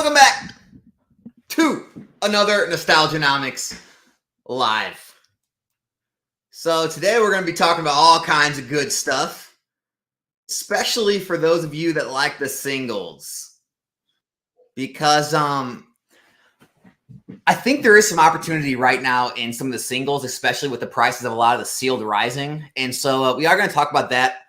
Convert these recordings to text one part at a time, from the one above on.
Welcome back to another Nostalgianomics Live. So today we're going to be talking about all kinds of good stuff, especially for those of you that like the singles, because I think there is some opportunity right now in some of the singles, especially with the prices of a lot of the sealed rising, and so we are going to talk about that.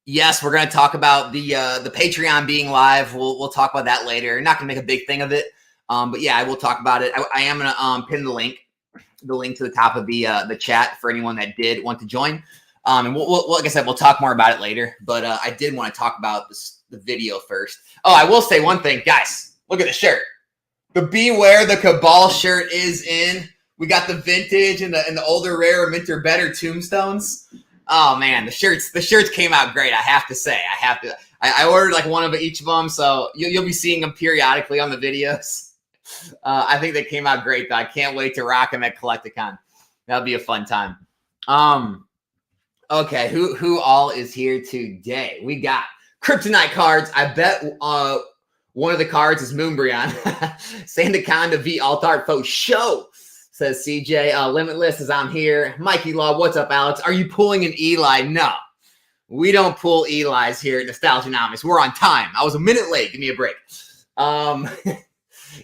Yes, we're going to talk about the Patreon being live. We'll talk about that later. Not going to make a big thing of it, but yeah, I will talk about it. I am going to pin the link to the top of the chat for anyone that did want to join. And we'll, like I said, we'll talk more about it later. But I did want to talk about the video first. Oh, I will say one thing, guys. Look at the shirt. The Beware the Cabal shirt is in. We got the vintage and the older, rare, minter, better tombstones. Oh man, the shirts came out great. I have to say, I ordered like one of each of them, so you'll be seeing them periodically on the videos. I think they came out great though. I can't wait to rock them at Collecticon. That'll be a fun time. Okay, who all is here today? We got Kryptonite cards. I bet one of the cards is Moonbryon. Sandaconda v Alt Art for show. Says CJ, Limitless is I'm here. Mikey Law, what's up, Alex? Are you pulling an Eli? No, we don't pull Eli's here at Nostalgianomics. We're on time. I was a minute late. Give me a break.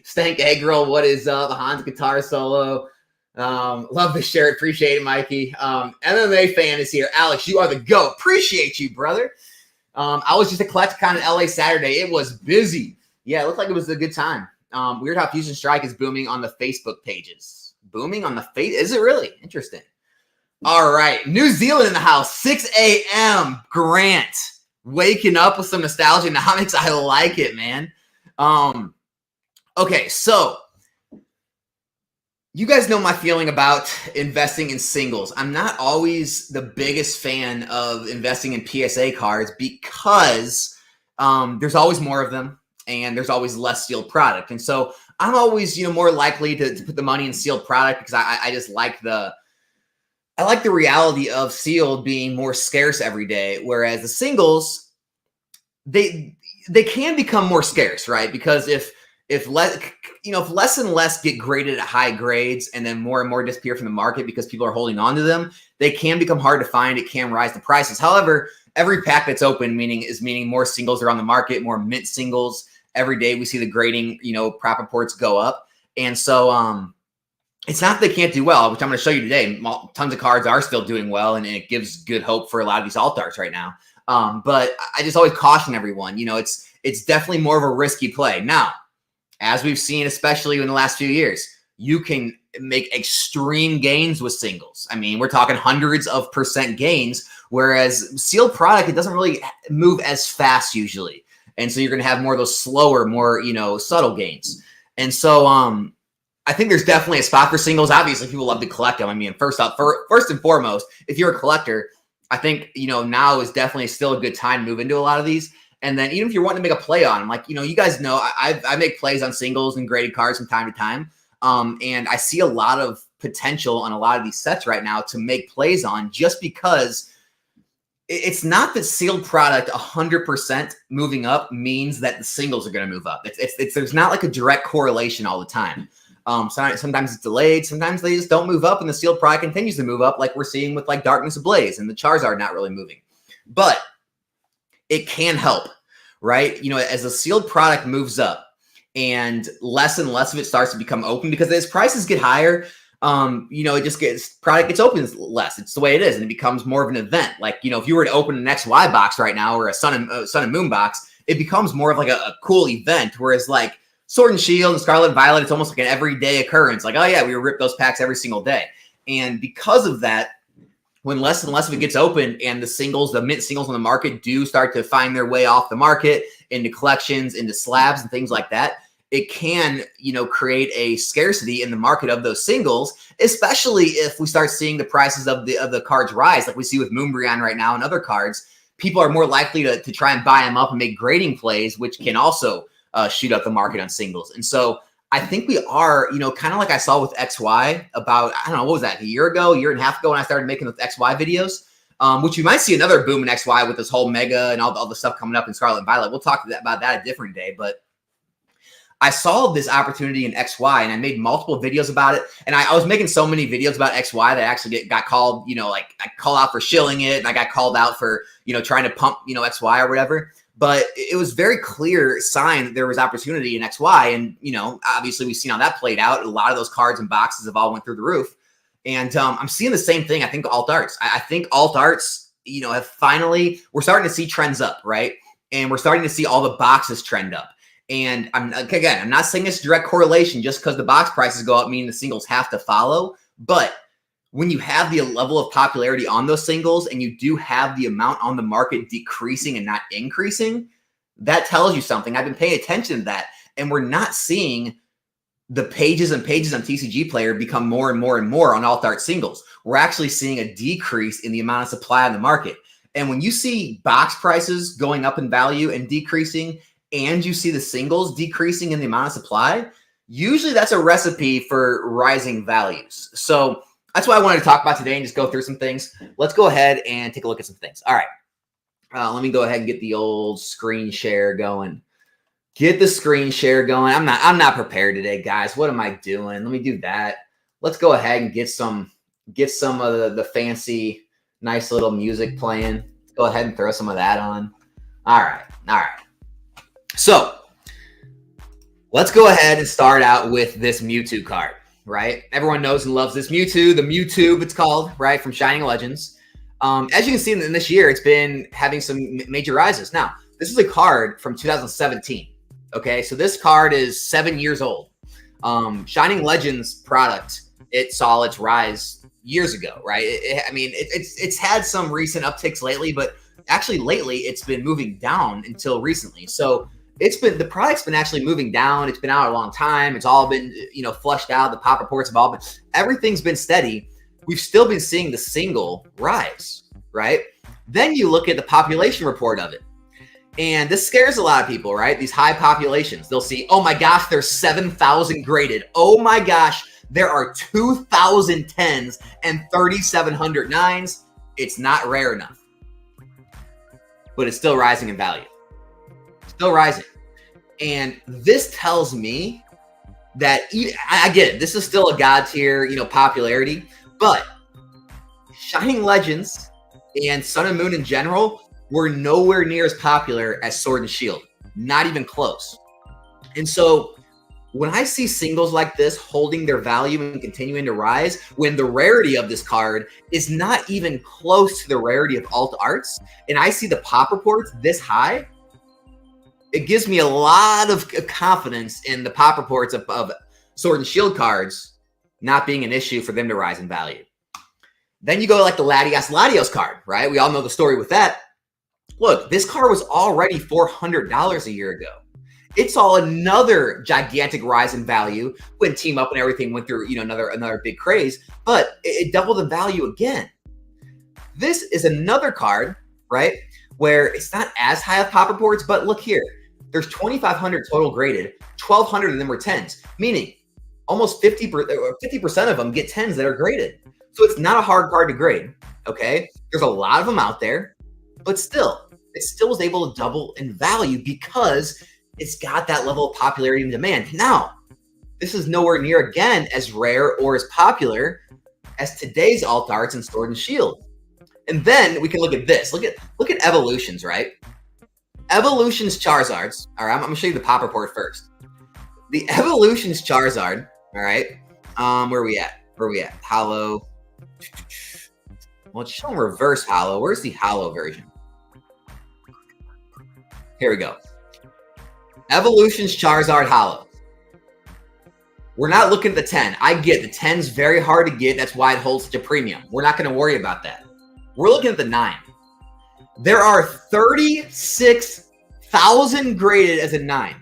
Stank Egg Roll, what is up? Hans Guitar Solo. Love the shirt. Appreciate it, Mikey. MMA fan is here. Alex, you are the GOAT. Appreciate you, brother. I was just at Collecticon in LA Saturday. It was busy. Yeah, it looked like it was a good time. Weird how Fusion Strike is booming on the Facebook pages. Booming on the face? Is it really? Interesting. All right. New Zealand in the house. 6 a.m. Grant. Waking up with some Nostalgianomics. I like it, man. Okay, so you guys know my feeling about investing in singles. I'm not always the biggest fan of investing in PSA cards because there's always more of them and there's always less sealed product. And so I'm always, more likely to put the money in sealed product because I just like the reality of sealed being more scarce every day. Whereas the singles, they can become more scarce, right? Because if less and less get graded at high grades and then more and more disappear from the market because people are holding on to them, they can become hard to find. It can rise the prices. However, every pack that's open meaning more singles are on the market, more mint singles. Every day we see the grading, prop reports go up. And so it's not that they can't do well, which I'm going to show you today. Tons of cards are still doing well, and it gives good hope for a lot of these alt arts right now. But I just always caution everyone, it's definitely more of a risky play. Now, as we've seen, especially in the last few years, you can make extreme gains with singles. I mean, we're talking hundreds of % gains, whereas sealed product, it doesn't really move as fast usually. And so you're going to have more of those slower, more, subtle gains. And so I think there's definitely a spot for singles. Obviously, people love to collect them. I mean, first and foremost, if you're a collector, I think, now is definitely still a good time to move into a lot of these. And then even if you're wanting to make a play on them, like, you guys know, I make plays on singles and graded cards from time to time. And I see a lot of potential on a lot of these sets right now to make plays on, just because it's not that sealed product 100% moving up means that the singles are going to move up. There's not like a direct correlation all the time. Sometimes it's delayed. Sometimes they just don't move up and the sealed product continues to move up, like we're seeing with like Darkness Ablaze and the Charizard not really moving. But it can help, right? As the sealed product moves up and less of it starts to become open, because as prices get higher, product gets open less. It's the way it is, and it becomes more of an event. Like, if you were to open an XY box right now or a Sun and Moon box, it becomes more of like a cool event. Whereas like Sword and Shield and Scarlet Violet, it's almost like an everyday occurrence. Like, oh yeah, we rip those packs every single day. And because of that, when less and less of it gets open and the mint singles on the market do start to find their way off the market into collections, into slabs and things like that, it can, create a scarcity in the market of those singles, especially if we start seeing the prices of the cards rise, like we see with Moonbryon right now and other cards. People are more likely to try and buy them up and make grading plays, which can also shoot up the market on singles. And so I think we are, kind of like I saw with XY about, I don't know, what was that, a year and a half ago when I started making the XY videos, which you might see another boom in XY with this whole Mega and all the stuff coming up in Scarlet and Violet. We'll talk about that a different day, but I saw this opportunity in XY and I made multiple videos about it. And I was making so many videos about XY that I actually got called, like I called out for shilling it, and I got called out for, trying to pump, XY or whatever. But it was very clear sign that there was opportunity in XY. And, obviously we've seen how that played out. A lot of those cards and boxes have all went through the roof. And I'm seeing the same thing. I think alt arts. I think alt arts, have finally, we're starting to see trends up, right? And we're starting to see all the boxes trend up. And I'm not saying it's direct correlation just because the box prices go up, meaning the singles have to follow. But when you have the level of popularity on those singles and you do have the amount on the market decreasing and not increasing, that tells you something. I've been paying attention to that. And we're not seeing the pages and pages on TCG Player become more and more and more on alt art singles. We're actually seeing a decrease in the amount of supply on the market. And when you see box prices going up in value and decreasing, and you see the singles decreasing in the amount of supply, usually that's a recipe for rising values. So that's what I wanted to talk about today and just go through some things. Let's go ahead and take a look at some things. All right. Let me go ahead and get the old screen share going. Get the screen share going. I'm not prepared today, guys. What am I doing? Let me do that. Let's go ahead and get some of the fancy, nice little music playing. Go ahead and throw some of that on. All right. So let's go ahead and start out with this Mewtwo card, right? Everyone knows and loves this Mewtwo, the Mewtwo it's called, right, from Shining Legends. As you can see in this year, it's been having some major rises. Now, this is a card from 2017, okay? So this card is 7 years old. Shining Legends product, it saw its rise years ago, right? It's had some recent upticks lately, but actually lately it's been moving down until recently. So the product's been actually moving down. It's been out a long time. It's all been, flushed out. The pop reports have all been, everything's been steady. We've still been seeing the single rise, right? Then you look at the population report of it. And this scares a lot of people, right? These high populations, they'll see, oh my gosh, there's 7,000 graded. Oh my gosh, there are 2,000 10s and 3,700 9s. It's not rare enough, but it's still rising in value. Still rising. And this tells me that I get it. This is still a god tier, popularity, but Shining Legends and Sun and Moon in general were nowhere near as popular as Sword and Shield. Not even close. And so when I see singles like this holding their value and continuing to rise, when the rarity of this card is not even close to the rarity of alt arts, and I see the pop reports this high, it gives me a lot of confidence in the pop reports of Sword and Shield cards not being an issue for them to rise in value. Then you go like the Latios card, right? We all know the story with that. Look, this card was already $400 a year ago. It saw another gigantic rise in value when Team Up and everything went through, another big craze, but it doubled in value again. This is another card, right, where it's not as high of pop reports, but look here. There's 2,500 total graded. 1,200 of them were 10s, meaning almost 50% of them get 10s that are graded. So it's not a hard card to grade, okay? There's a lot of them out there, but still, it still was able to double in value because it's got that level of popularity and demand. Now, this is nowhere near, again, as rare or as popular as today's alt arts and Sword and Shield. And then we can look at this. Look at evolutions, right? Evolutions Charizards. All right, I'm going to show you the pop report first. The Evolutions Charizard, all right, where are we at? Hollow. Well, it's showing reverse hollow. Where's the hollow version? Here we go. Evolutions Charizard hollow. We're not looking at the 10. I get the 10's very hard to get. That's why it holds such a premium. We're not going to worry about that. We're looking at the 9. There are 36,000 graded as a 9.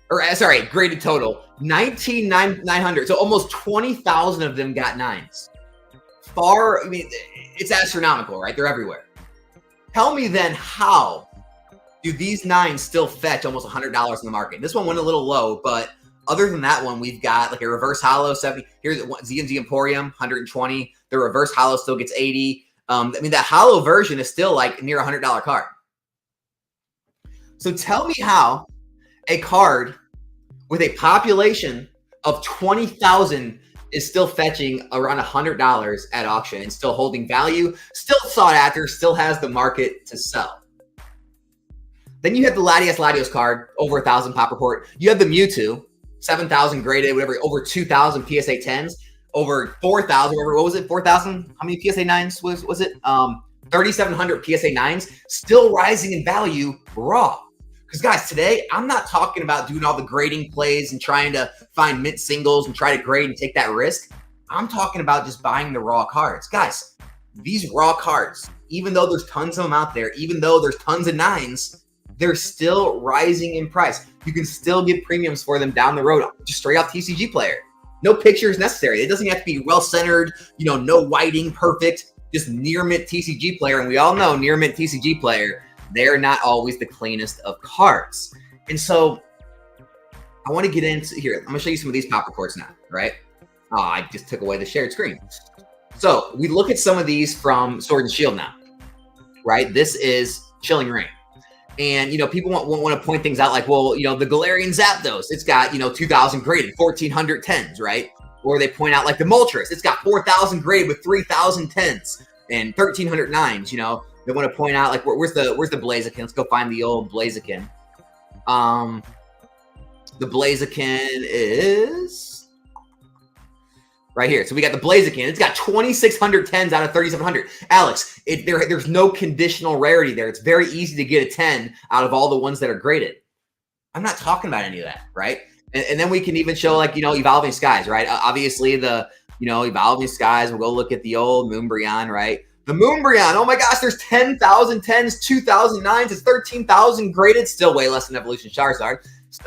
Or sorry, graded total. 19,900. So almost 20,000 of them got 9s. It's astronomical, right? They're everywhere. Tell me then, how do these 9s still fetch almost $100 in the market? This one went a little low, but other than that one, we've got like a reverse hollow 70. Here's ZMZ Emporium 120. The reverse hollow still gets 80. That hollow version is still like near $100 card. So tell me how a card with a population of 20,000 is still fetching around $100 at auction and still holding value, still sought after, still has the market to sell. Then you have the Latios card, over 1,000 pop report. You have the Mewtwo, 7,000 graded, whatever, over 2,000 PSA 10s, over 4,000, what was it, 4,000? How many PSA 9s was it? 3,700 PSA 9s, still rising in value raw. Because guys, today, I'm not talking about doing all the grading plays and trying to find mint singles and try to grade and take that risk. I'm talking about just buying the raw cards. Guys, these raw cards, even though there's tons of them out there, even though there's tons of 9s, they're still rising in price. You can still get premiums for them down the road, just straight out TCG Player. No pictures necessary. It doesn't have to be well-centered, no whiting, perfect, just near mint TCG Player. And we all know near mint TCG Player, they're not always the cleanest of cards. And so I want to get into here. I'm going to show you some of these pop reports now, right? Oh, I just took away the shared screen. So we look at some of these from Sword and Shield now, right? This is Chilling Reign. And, people want to point things out like, well, the Galarian Zapdos, it's got, 2,000 graded, 1,400 10s, right? Or they point out like the Moltres, it's got 4,000 graded with 3,000 10s and 1,300 9s, They want to point out like where's the Blaziken? Let's go find the old Blaziken. The Blaziken is right here. So we got the Blaziken. It's got 2,600 10s out of 3,700. Alex, there's no conditional rarity there. It's very easy to get a 10 out of all the ones that are graded. I'm not talking about any of that, right? And then we can even show like Evolving Skies, right? Obviously the Evolving Skies. We'll go look at the old Moonbryon, right? The Moonbryon, oh my gosh, there's 10,000 10s, 2,000 9s, it's 13,000 graded, still way less than Evolution Charizard,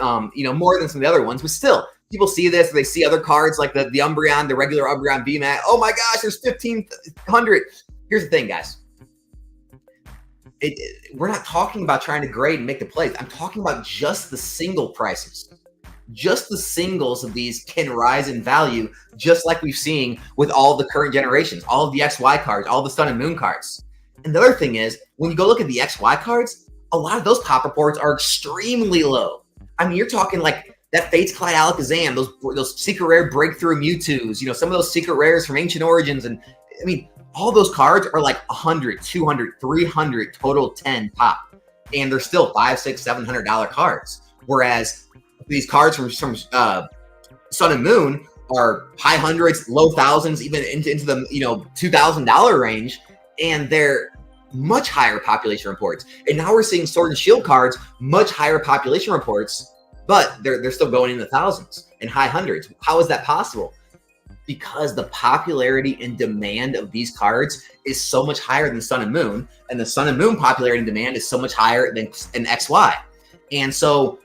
more than some of the other ones, but still, people see this, they see other cards like the Umbreon, the regular Umbreon VMAX, oh my gosh, there's 1,500. Here's the thing, guys. We're not talking about trying to grade and make the plays. I'm talking about just the single prices. Just the singles of these can rise in value, just like we've seen with all the current generations, all of the XY cards, all the Sun and Moon cards. And the other thing is, when you go look at the XY cards, a lot of those pop reports are extremely low. I mean, you're talking like that Fates Clyde Alakazam, those secret rare breakthrough Mewtwo's, some of those secret rares from Ancient Origins. And I mean, all those cards are like 100, 200, 300 total 10 pop. And they're still $500, $600, $700 cards. Whereas these cards from Sun and Moon are high hundreds, low thousands, even into the $2,000 range, and they're much higher population reports. And now we're seeing Sword and Shield cards, much higher population reports, but they're still going in the thousands and high hundreds. How is that possible? Because the popularity and demand of these cards is so much higher than Sun and Moon, and the Sun and Moon popularity and demand is so much higher than an XY. And so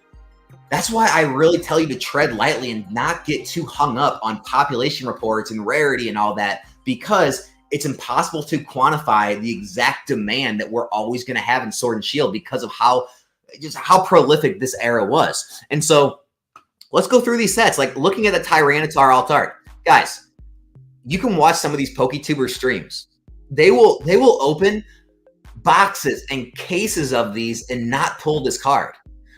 that's why I really tell you to tread lightly and not get too hung up on population reports and rarity and all that, because it's impossible to quantify the exact demand that we're always going to have in Sword and Shield because of how prolific this era was. And so let's go through these sets, like looking at the Tyranitar Altart. Guys, you can watch some of these PokeTuber streams. They will open boxes and cases of these and not pull this card.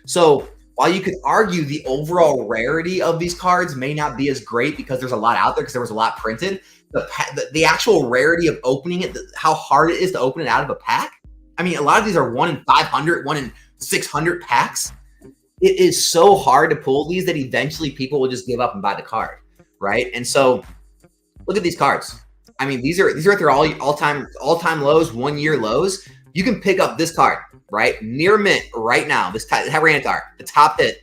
So while you could argue the overall rarity of these cards may not be as great because there's a lot out there because there was a lot printed, the actual rarity of opening it, how hard it is to open it out of a pack. I mean, a lot of these are 1 in 500, 1 in 600 packs. It is so hard to pull these that eventually people will just give up and buy the card, right? And so look at these cards. I mean, these are at their all-time lows, 1 year lows. You can pick up this card, right? Near mint right now. This Tyranitar, the top hit,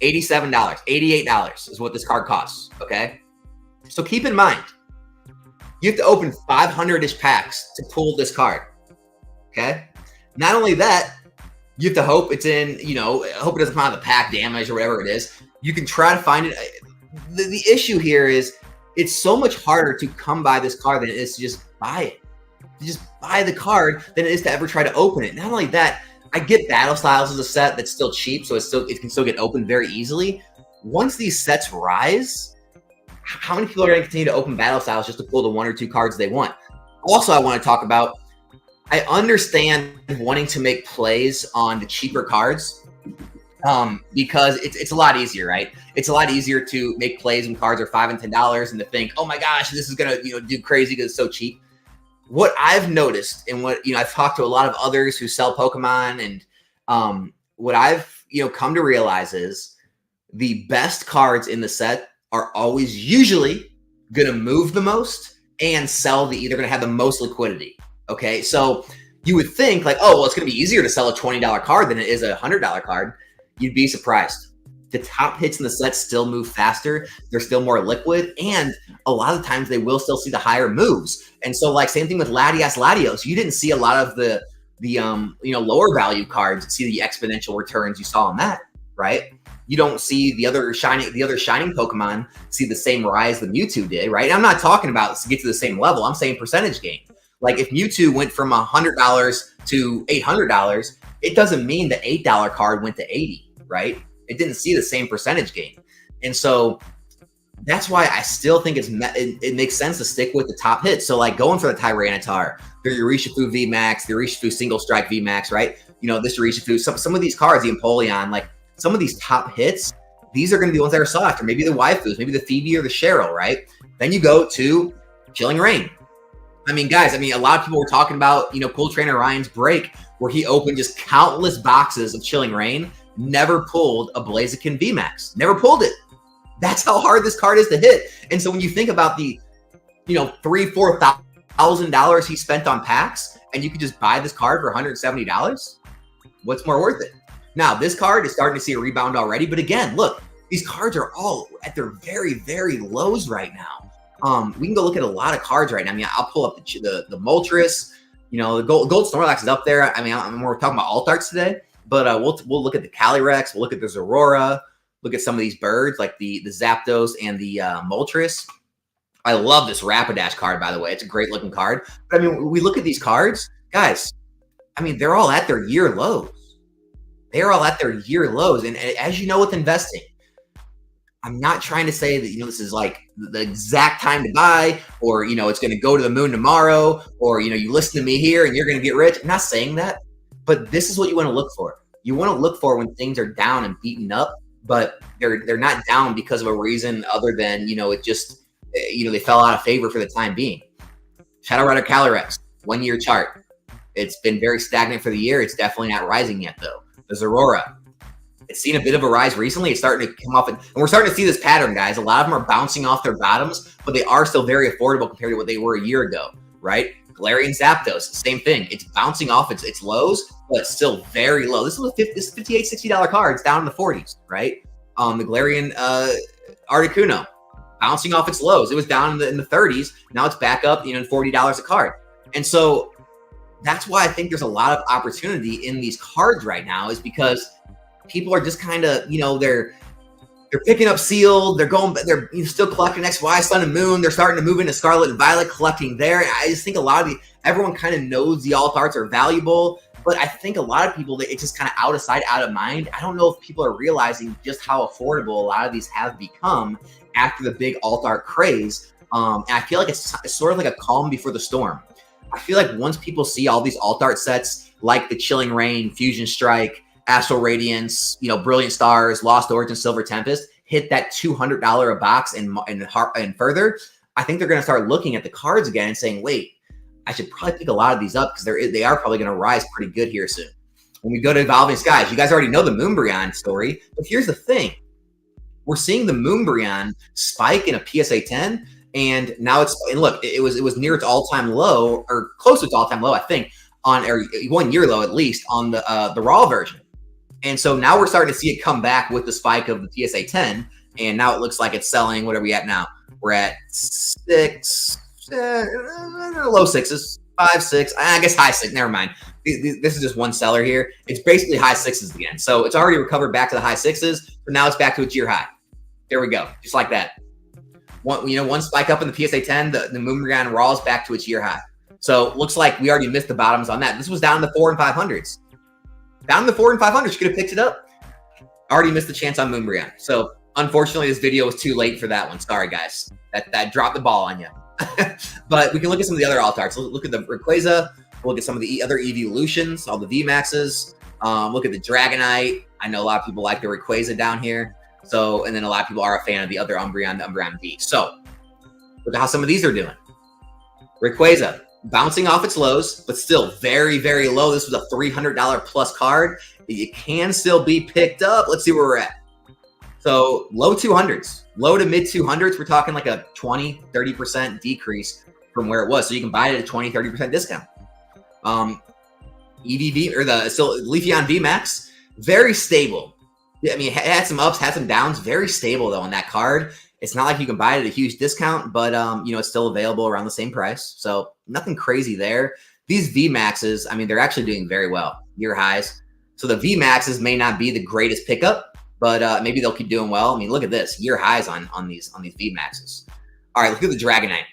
$87, $88 is what this card costs, okay? So keep in mind, you have to open 500-ish packs to pull this card, okay? Not only that, you have to hope it's in, hope it doesn't come out of the pack damage or whatever it is. You can try to find it. The issue here is it's so much harder to come by this card than it is to just buy it. To just buy the card than it is to ever try to open it. Not only that, I get Battle Styles as a set that's still cheap, so it can still get opened very easily. Once these sets rise, how many people are going to continue to open Battle Styles just to pull the 1 or 2 cards they want? Also, I want to talk about, I understand wanting to make plays on the cheaper cards, because it's a lot easier, right? It's a lot easier to make plays when cards are $5 and $10 and to think, oh my gosh, this is gonna do crazy because it's so cheap. What I've noticed and what I've talked to a lot of others who sell Pokemon, and what I've come to realize is the best cards in the set are always usually gonna move the most and sell they're gonna have the most liquidity. Okay, so you would think like, oh well, it's gonna be easier to sell a $20 card than it is a $100 card. You'd be surprised. The top hits in the set still move faster. They're still more liquid. And a lot of times they will still see the higher moves. And so like same thing with Latios. You didn't see a lot of the lower value cards see the exponential returns you saw on that, right? You don't see the other shining Pokemon see the same rise that Mewtwo did, right? And I'm not talking about to get to the same level. I'm saying percentage gain. Like if Mewtwo went from $100 to $800, it doesn't mean the $8 card went to 80, right? It didn't see the same percentage gain. And so that's why I still think it makes sense to stick with the top hits. So like going for the Tyranitar, the Urshifu VMAX, the Urshifu Single Strike VMAX, right? This Urshifu, some of these cards, the Empoleon, like some of these top hits, these are going to be the ones that are sought after. Maybe the Waifus, maybe the Phoebe or the Cheryl, right? Then you go to Chilling Reign. I mean, guys, a lot of people were talking about, Cool Trainer Ryan's break where he opened just countless boxes of Chilling Reign, never pulled a Blaziken VMAX, never pulled it. That's how hard this card is to hit. And so when you think about the, $3,000-$4,000 he spent on packs, and you could just buy this card for $170, what's more worth it? Now, this card is starting to see a rebound already, but again, look, these cards are all at their very, very lows right now. We can go look at a lot of cards right now. I'll pull up the Moltres, the Gold Snorlax is up there. We're talking about alt arts today, but we'll look at the Calyrex, we'll look at the Zorora, look at some of these birds like the Zapdos and the Moltres. I love this Rapidash card, by the way. It's a great looking card. But we look at these cards, guys. They're all at their year lows. They're all at their year lows. And as you know, with investing, I'm not trying to say that, this is like the exact time to buy, or, it's going to go to the moon tomorrow, or, you listen to me here and you're going to get rich. I'm not saying that, but this is what you want to look for. You want to look for when things are down and beaten up, but they're not down because of a reason other than, it just, they fell out of favor for the time being. Shadow Rider Calyrex, 1 year chart. It's been very stagnant for the year. It's definitely not rising yet, though. The Zorora, it's seen a bit of a rise recently. It's starting to come off, and we're starting to see this pattern, guys. A lot of them are bouncing off their bottoms, but they are still very affordable compared to what they were a year ago, right? Galarian Zapdos, same thing. It's bouncing off its lows, but it's still very low. This is $58, $60 cards down in the 40s, right? The Galarian Articuno, bouncing off its lows. It was down in the 30s. Now it's back up, $40 a card. And so that's why I think there's a lot of opportunity in these cards right now, is because people are just kind of, they're picking up Sealed. They're still collecting XY, Sun and Moon. They're starting to move into Scarlet and Violet, collecting there. I just think everyone kind of knows the alt arts are valuable, but I think a lot of people, it's just kind of out of sight, out of mind. I don't know if people are realizing just how affordable a lot of these have become after the big alt art craze. And I feel like it's sort of like a calm before the storm. I feel like once people see all these alt art sets like the Chilling Reign, Fusion Strike, Astral Radiance, Brilliant Stars, Lost Origin, Silver Tempest, hit that $200 a box and further, I think they're going to start looking at the cards again and saying, wait, I should probably pick a lot of these up because they are probably going to rise pretty good here soon. When we go to Evolving Skies, you guys already know the Moonbryon story, but here's the thing. We're seeing the Moonbryon spike in a PSA 10, and now it was near its all-time low, or close to its all-time low, I think, or 1 year low at least, on the raw version. And so now we're starting to see it come back with the spike of the PSA 10, and now it looks like it's selling. What are we at now? We're at low sixes, 5, 6, I guess high 6. Never mind. This is just one seller here. It's basically high 6s again. So it's already recovered back to the high 6s, but now it's back to its year high. There we go, just like that. One spike up in the PSA 10, the Moonbryon Raw is back to its year high. So looks like we already missed the bottoms on that. This was down in the 4 and 500s. Down in the 4 and 500s, you could have picked it up. Already missed the chance on Moonbryon. So unfortunately, this video was too late for that one. Sorry, guys. That dropped the ball on you. But we can look at some of the other alt arts. Look at the Rayquaza. We'll look at some of the other evolutions, all the VMAXs. Look at the Dragonite. I know a lot of people like the Rayquaza down here. So, and then a lot of people are a fan of the other Umbreon, the Umbreon V. So, look at how some of these are doing. Rayquaza, bouncing off its lows, but still very, very low. This was a $300 plus card. It can still be picked up. Let's see where we're at. So, low 200s, low to mid 200s. We're talking like a 20, 30% decrease from where it was. So, you can buy it at a 20, 30% discount. EVV, or the Leafeon VMAX, very stable. I mean, it had some ups, had some downs. Very stable, though, on that card. It's not like you can buy it at a huge discount, but, you know, it's still available around the same price. So nothing crazy there. These VMAXs, I mean, they're actually doing very well. Year highs. So the VMAXs may not be the greatest pickup, but maybe they'll keep doing well. I mean, look at this. Year highs on these VMAXs. All right, look at the Dragonite.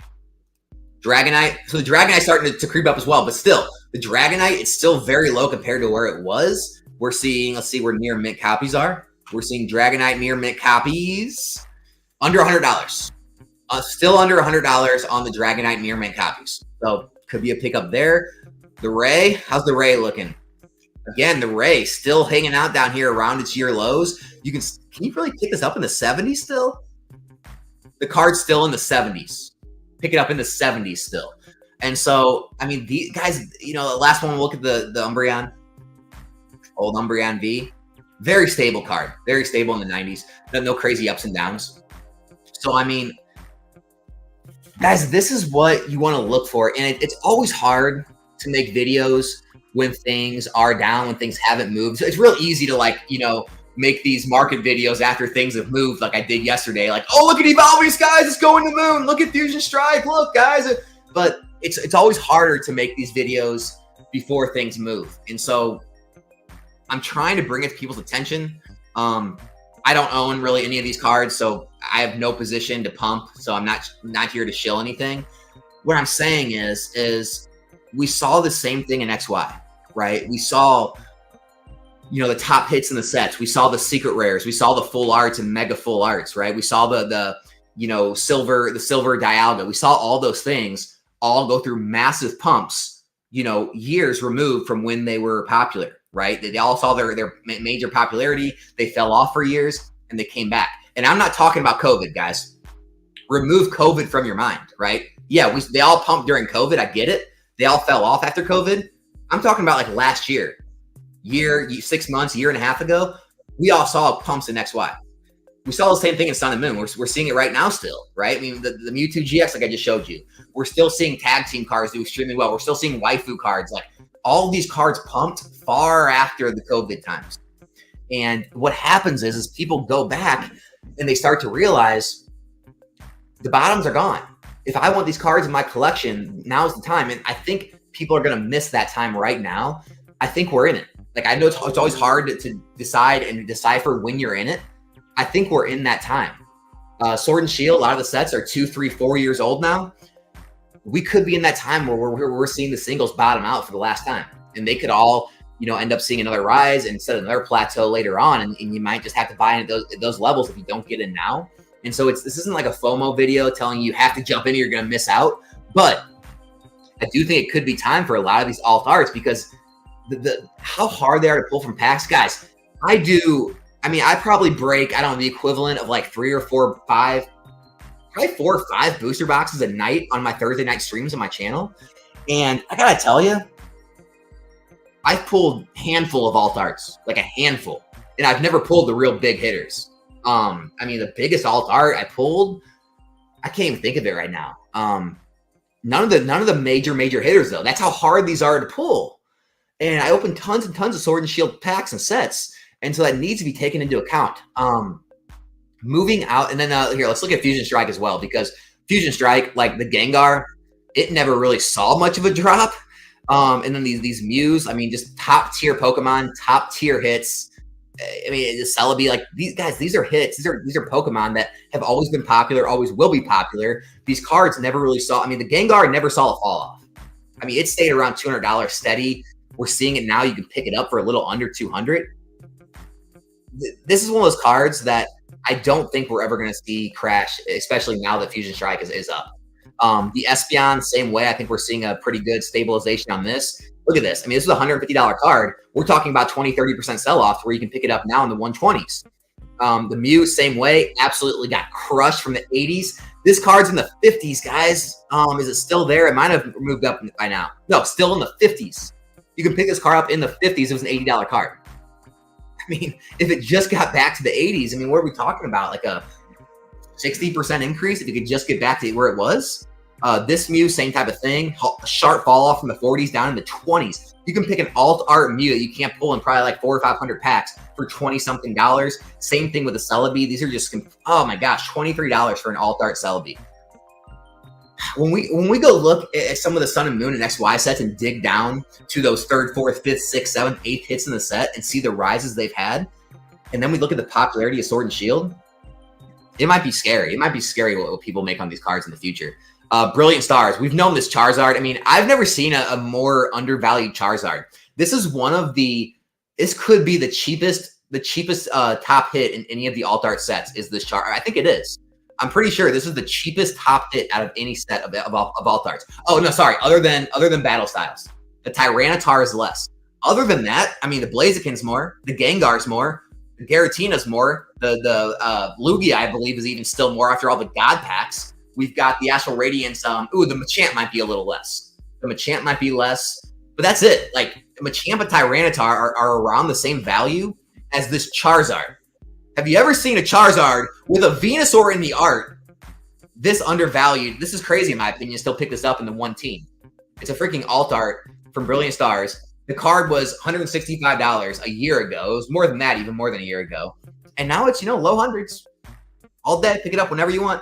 So the Dragonite starting to creep up as well, but still, the Dragonite, it's still very low compared to where it was. We're seeing, let's see where near mint copies are. We're seeing Dragonite near mint copies under $100. Still under $100 on the Dragonite near mint copies. So could be a pickup there. The Ray, how's the Ray looking? Again, the Ray still hanging out down here around its year lows. Can you really pick this up in the 70s still? The card's still in the 70s. Pick it up in the 70s still. And so, I mean, these guys, you know, the last one, look at the Umbreon. Old Umbreon V. Very stable card. Very stable in the 90s. No crazy ups and downs. So, I mean, guys, this is what you want to look for. And it's always hard to make videos when things are down, when things haven't moved. So it's real easy to, like, you know, make these market videos after things have moved, like I did yesterday. Like, oh, look at Evolvius, guys. It's going to the moon. Look at Fusion Strike. Look, guys. But it's always harder to make these videos before things move. And so I'm trying to bring it to people's attention. I don't own really any of these cards, so I have no position to pump. So I'm not here to shill anything. What I'm saying is we saw the same thing in XY, right? We saw, you know, the top hits in the sets. We saw the secret rares. We saw the full arts and mega full arts, right? We saw the you know, the silver Dialga. We saw all those things all go through massive pumps, you know, years removed from when they were popular, right? They all saw their major popularity. They fell off for years and they came back. And I'm not talking about COVID, guys. Remove COVID from your mind, right? Yeah, they all pumped during COVID. I get it. They all fell off after COVID. I'm talking about like last year, 6 months, year and a half ago. We all saw pumps in XY. We saw the same thing in Sun and Moon. We're seeing it right now still, right? I mean, the Mewtwo GX, like I just showed you. We're still seeing tag team cards do extremely well. We're still seeing waifu cards. Like, all of these cards pumped far after the COVID times. And what happens is people go back and they start to realize the bottoms are gone. If I want these cards in my collection, now's the time. And I think people are going to miss that time right now. I think we're in it. Like, I know it's always hard to decide and decipher when you're in it. I think we're in that time. Sword and Shield, a lot of the sets are 2, 3, 4 years old now. We could be in that time where we're seeing the singles bottom out for the last time. And they could all, you know, end up seeing another rise instead of another plateau later on. And you might just have to buy in at those levels if you don't get in now. And so this isn't like a FOMO video telling you have to jump in or you're going to miss out. But I do think it could be time for a lot of these alt arts because how hard they are to pull from packs. Guys, I probably break, I don't know, the equivalent of like 3 or 4 or 5, probably 4 or 5 booster boxes a night on my Thursday night streams on my channel. And I gotta tell you, I've pulled a handful of alt arts, like a handful. And I've never pulled the real big hitters. I mean, the biggest alt art I pulled, I can't even think of it right now. None of the major hitters though. That's how hard these are to pull. And I opened tons and tons of Sword and Shield packs and sets. And so that needs to be taken into account. Moving out, and then here, let's look at Fusion Strike as well, because Fusion Strike, like the Gengar, it never really saw much of a drop. And then these Mews, I mean, just top tier Pokemon, top tier hits. I mean, the Celebi, like these guys, these are hits. These are Pokemon that have always been popular, always will be popular. These cards never really saw. I mean, the Gengar never saw a fall off. I mean, it stayed around $200 steady. We're seeing it now. You can pick it up for a little under $200. This is one of those cards that I don't think we're ever going to see crash, especially now that Fusion Strike is up. The Espeon, same way. I think we're seeing a pretty good stabilization on this. Look at this. I mean, this is a $150 card. We're talking about 20, 30% sell-offs where you can pick it up now in the 120s. The Mew, same way, absolutely got crushed from the 80s. This card's in the 50s, guys. Is it still there? It might have moved up by now. No, still in the 50s. You can pick this card up in the 50s. It was an $80 card. I mean, if it just got back to the 80s, I mean, what are we talking about? Like a 60% increase if you could just get back to where it was? This Mew, same type of thing. A sharp fall off from the 40s down in the 20s. You can pick an alt art Mew that you can't pull in probably like 400 or 500 packs for 20 something dollars. Same thing with the Celebi. These are just, oh my gosh, $23 for an alt art Celebi. When we go look at some of the Sun and Moon and XY sets and dig down to those 3rd, 4th, 5th, 6th, 7th, 8th hits in the set and see the rises they've had, and then we look at the popularity of Sword and Shield, it might be scary. It might be scary what people make on these cards in the future. Brilliant Stars. We've known this Charizard. I mean, I've never seen a more undervalued Charizard. This is one of the, this could be the cheapest top hit in any of the alt art sets is this Charizard. I think it is. I'm pretty sure this is the cheapest top hit out of any set of alt arts. Oh, no, sorry. Other than Battle Styles. The Tyranitar is less. Other than that, I mean, the Blaziken's more. The Gengar's more. The Garatina's more. The Lugia, I believe, is even still more after all the God packs. We've got the Astral Radiance. The Machamp might be a little less. The Machamp might be less. But that's it. Like, the Machamp and Tyranitar are around the same value as this Charizard. Have you ever seen a Charizard with a Venusaur in the art this undervalued? This is crazy in my opinion. Still pick this up in the one team. It's a freaking alt art from Brilliant Stars. The card was $165 a year ago. It was more than that, even more than a year ago. And now it's, low hundreds. All day. Pick it up whenever you want.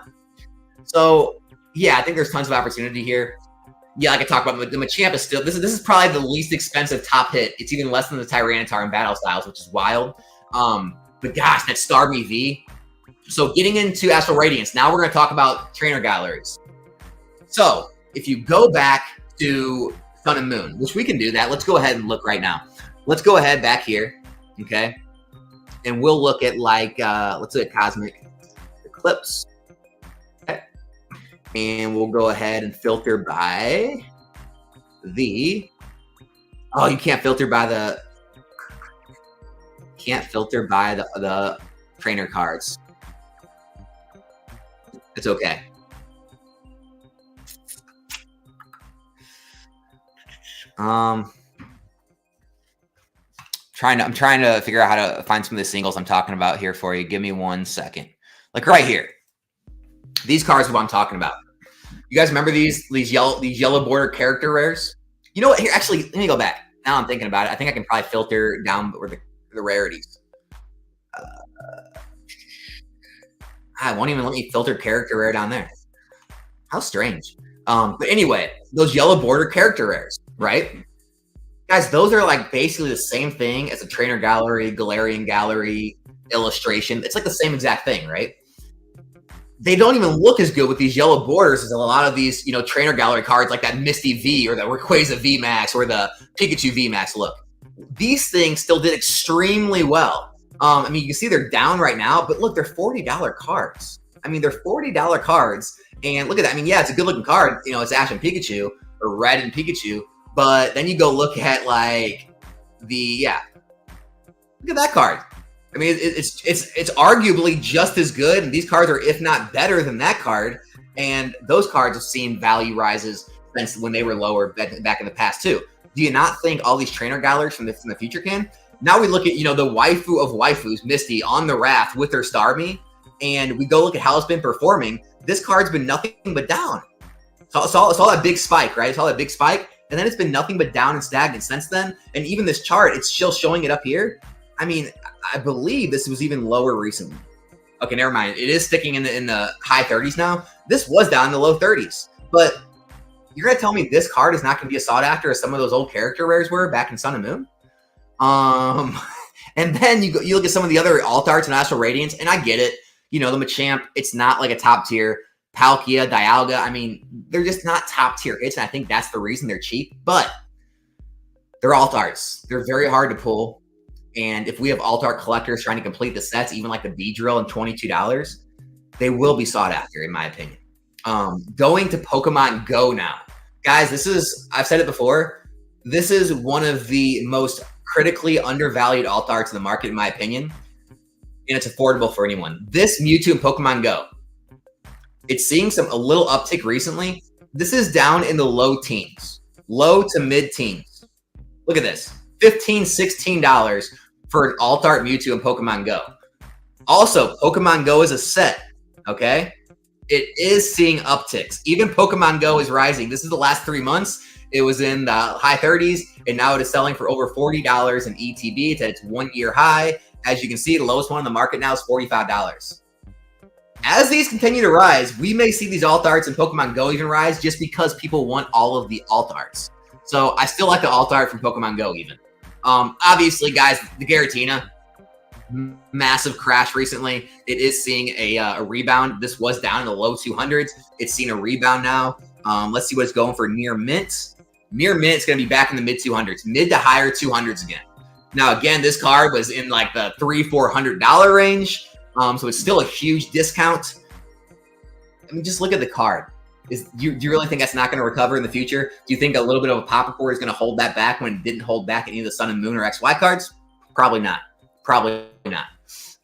So, yeah, I think there's tons of opportunity here. Yeah, like I talked about, the Machamp is still, this is probably the least expensive top hit. It's even less than the Tyranitar in Battle Styles, which is wild. But gosh, that Starmie V. So getting into Astral Radiance, now we're going to talk about trainer galleries. So if you go back to Sun and Moon, which we can do that, let's go ahead and look right now. Let's go ahead back here, okay? And we'll look at like, let's look at Cosmic Eclipse. Okay. And we'll go ahead and filter by the, oh, you can't filter by the, the trainer cards. It's okay. I'm trying to figure out how to find some of the singles I'm talking about here for you. Give me 1 second. Like right here. These cards are what I'm talking about. You guys remember these yellow border character rares? You know what? Here, actually, let me go back. Now I'm thinking about it. I think I can probably filter down where the rarities. I won't even let me filter character rare down there. How strange. But anyway, those yellow border character rares, right? Guys, those are like basically the same thing as a trainer gallery, Galarian gallery, illustration. It's like the same exact thing, right? They don't even look as good with these yellow borders as a lot of these, trainer gallery cards like that Misty V or the Rayquaza V Max or the Pikachu V Max look. These things still did extremely well. I mean, you can see they're down right now, but look, they're $40 cards. I mean, they're $40 cards. And look at that. I mean, yeah, it's a good looking card. It's Ash and Pikachu or Red and Pikachu. But then you go look at like look at that card. I mean, it's arguably just as good. And these cards are, if not better than that card. And those cards have seen value rises since when they were lower back in the past too. Do you not think all these trainer galleries from the future can? Now we look at, the waifu of waifus, Misty, on the raft with her Starmie, and we go look at how it's been performing. This card's been nothing but down. It's all that big spike, right? It's all that big spike, and then it's been nothing but down and stagnant since then. And even this chart, it's still showing it up here. I mean, I believe this was even lower recently. Okay, never mind. It is sticking in the high 30s now. This was down in the low 30s, but you're gonna tell me this card is not gonna be as sought after as some of those old character rares were back in Sun and Moon? And then you look at some of the other alt arts and Astral Radiance, and I get it. The Machamp, it's not like a top tier. Palkia, Dialga, I mean, they're just not top tier hits, and I think that's the reason they're cheap. But they're alt arts. They're very hard to pull. And if we have alt art collectors trying to complete the sets, even like the Beedrill and $22, they will be sought after, in my opinion. Going to Pokemon Go now. Guys, I've said it before, This is one of the most critically undervalued alt arts in the market, in my opinion, and it's affordable for anyone. This Mewtwo in Pokemon Go, it's seeing a little uptick recently. This is down in the low teens, low to mid teens. Look at this, $15, $16 for an alt art Mewtwo in Pokemon Go. Also, Pokemon Go is a set, okay? It is seeing upticks. Even Pokemon Go is rising. This is the last 3 months. It was in the high 30s, and now it is selling for over $40 in ETB. It's at its 1-year high. As you can see, the lowest one in the market now is $45. As these continue to rise, we may see these alt arts in Pokemon Go even rise just because people want all of the alt arts. So I still like the alt art from Pokemon Go even. Obviously, guys, the Giratina, massive crash recently. It is seeing a rebound. This was down in the low 200s. It's seen a rebound now. Let's see what it's going for near mint. Near mint is going to be back in the mid 200s, mid to higher 200s again. Now, again, this card was in like the $300-400 range. So it's still a huge discount. I mean, just look at the card. Do you really think that's not going to recover in the future? Do you think a little bit of a pop report is going to hold that back when it didn't hold back any of the Sun and Moon or XY cards? Probably not. Probably not.